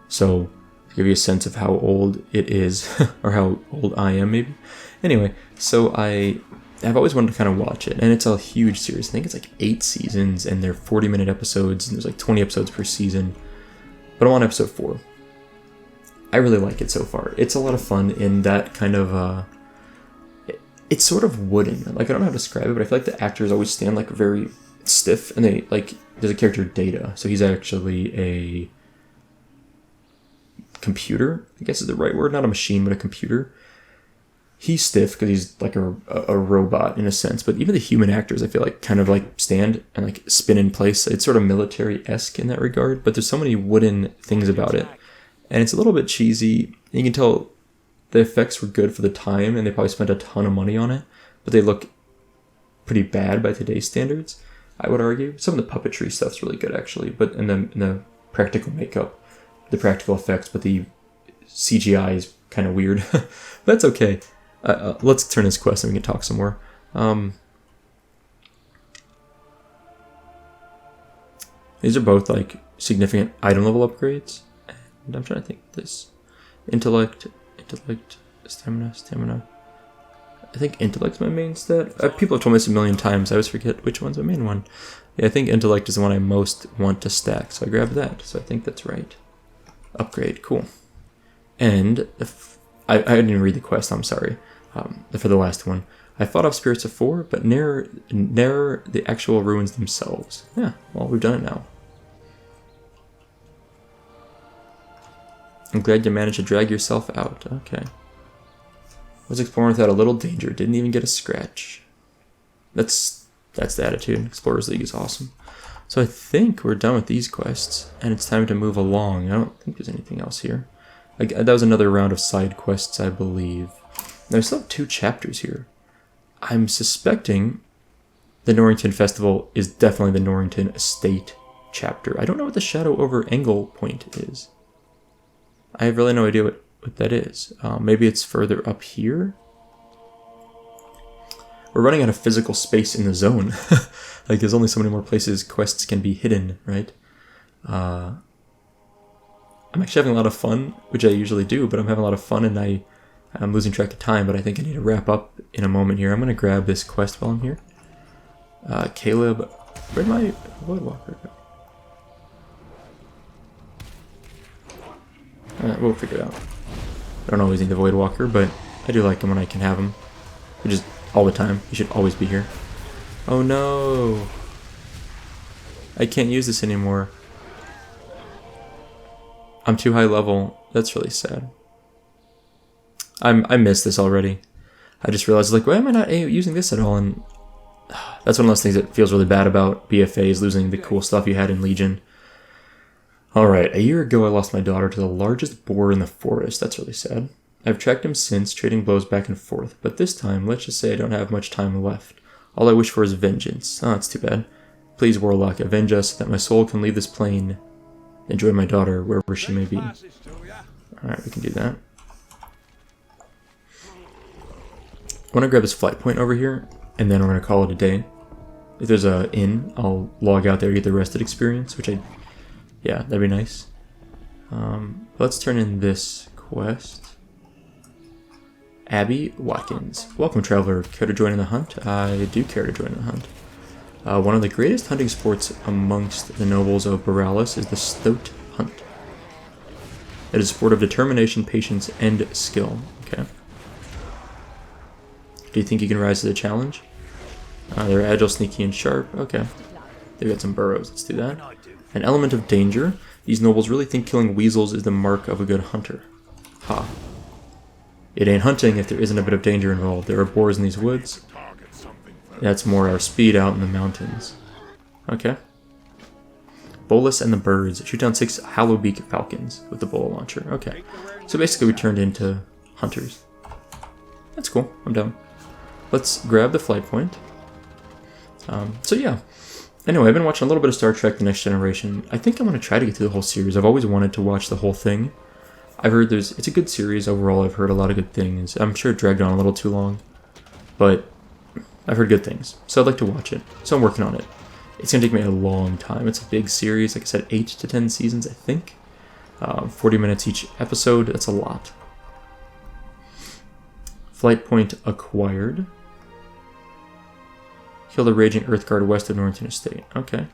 So, to give you a sense of how old it is, or how old I am maybe. Anyway, so I've always wanted to kind of watch it, and it's a huge series. I think it's like 8 seasons, and they're 40-minute episodes, and there's like 20 episodes per season. But I'm on episode 4. I really like it so far. It's a lot of fun in that kind of, it's sort of wooden. Like, I don't know how to describe it, but I feel like the actors always stand like very stiff, and they, like, there's a character, Data, so he's actually a computer, I guess is the right word, not a machine, but a computer. He's stiff because he's like a robot in a sense, but even the human actors, I feel like, kind of like stand and like spin in place. It's sort of military-esque in that regard, but there's so many wooden things about it, and it's a little bit cheesy. You can tell the effects were good for the time, and they probably spent a ton of money on it, but they look pretty bad by today's standards, I would argue. Some of the puppetry stuff's really good, actually, but in the practical makeup, the practical effects, but the CGI is kind of weird. But that's okay. Let's turn this quest and we can talk some more. These are both like significant item level upgrades. And I'm trying to think this. Intellect, stamina. I think intellect's my main stat. People have told me this a million times. I always forget which one's my main one. Yeah, I think intellect is the one I most want to stack, so I grabbed that. So I think that's right. Upgrade, cool. And if I didn't even read the quest, I'm sorry. For the last one. I fought off spirits of 4, but near the actual ruins themselves. Yeah, well, we've done it now. I'm glad you managed to drag yourself out. Okay. Was exploring without a little danger. Didn't even get a scratch. That's the attitude. Explorers League is awesome. So I think we're done with these quests, and it's time to move along. I don't think there's anything else here. That was another round of side quests, I believe. Now, I still have 2 chapters here. I'm suspecting the Norrington Festival is definitely the Norrington Estate chapter. I don't know what the Shadow over Angle point is. I have really no idea what that is. Maybe it's further up here? We're running out of physical space in the zone. Like, there's only so many more places quests can be hidden, right? I'm actually having a lot of fun, which I usually do, but I'm having a lot of fun and I'm losing track of time, but I think I need to wrap up in a moment here. I'm going to grab this quest while I'm here. Caleb, where'd my Voidwalker go? We'll figure it out. I don't always need the Voidwalker, but I do like him when I can have him. Which is all the time. He should always be here. Oh no! I can't use this anymore. I'm too high level. That's really sad. I missed this already. I just realized, like, why am I not using this at all? And that's one of those things that feels really bad about BFA, is losing the cool stuff you had in Legion. Alright, a year ago I lost my daughter to the largest boar in the forest. That's really sad. I've tracked him since, trading blows back and forth, but this time, let's just say I don't have much time left. All I wish for is vengeance. Oh, that's too bad. Please, Warlock, avenge us so that my soul can leave this plane. Enjoy my daughter, wherever she may be. Alright, we can do that. I want to grab this flight point over here, and then we're going to call it a day. If there's a inn, I'll log out there to get the rested experience, which yeah, that'd be nice. Let's turn in this quest. Abby Watkins. Welcome, traveler. Care to join in the hunt? I do care to join in the hunt. One of the greatest hunting sports amongst the nobles of Borealis is the stoat hunt. It is a sport of determination, patience, and skill. Okay. Do you think you can rise to the challenge? They're agile, sneaky, and sharp. Okay. They've got some burrows. Let's do that. An element of danger. These nobles really think killing weasels is the mark of a good hunter. Ha. It ain't hunting if there isn't a bit of danger involved. There are boars in these woods. That's more our speed out in the mountains. Okay. Bolus and the birds. Shoot down 6 Hollowbeak falcons with the bola launcher. Okay. So basically we turned into hunters. That's cool. I'm done. Let's grab the flight point. So yeah. Anyway, I've been watching a little bit of Star Trek The Next Generation. I think I'm going to try to get through the whole series. I've always wanted to watch the whole thing. I've heard it's a good series overall. I've heard a lot of good things. I'm sure it dragged on a little too long, but I've heard good things. So I'd like to watch it. So I'm working on it. It's going to take me a long time. It's a big series. Like I said, 8 to 10 seasons, I think. 40 minutes each episode. That's a lot. Flight point acquired. Kill the raging Earthguard west of Norrington Estate. Okay.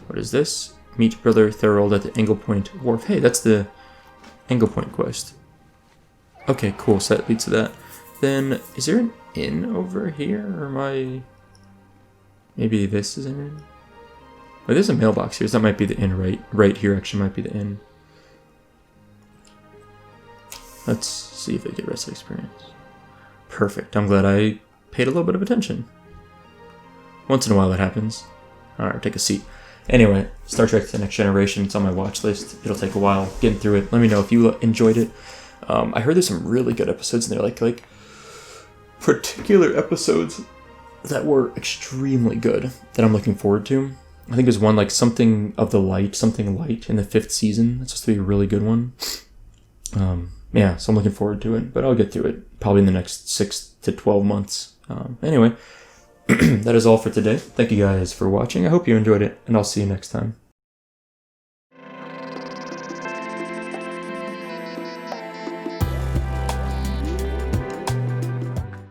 What is this? Meet Brother Thorold at the Angle Point Wharf. Hey, that's the Angle Point quest. Okay, cool. So that leads to that. Then, is there an inn over here? Or am I... Maybe this is an inn? Oh, there's a mailbox here. So that might be the inn right here. Actually might be the inn. Let's see if I get rest of experience. Perfect. I'm glad I paid a little bit of attention. Once in a while that happens. Alright, take a seat. Anyway, Star Trek The Next Generation, it's on my watch list. It'll take a while getting through it. Let me know if you enjoyed it. I heard there's some really good episodes in there, like particular episodes that were extremely good that I'm looking forward to. I think there's one like something light in the 5th season. That's supposed to be a really good one. Yeah, so I'm looking forward to it, but I'll get to it probably in the next 6 to 12 months. Anyway, that is all for today. Thank you guys for watching. I hope you enjoyed it, and I'll see you next time.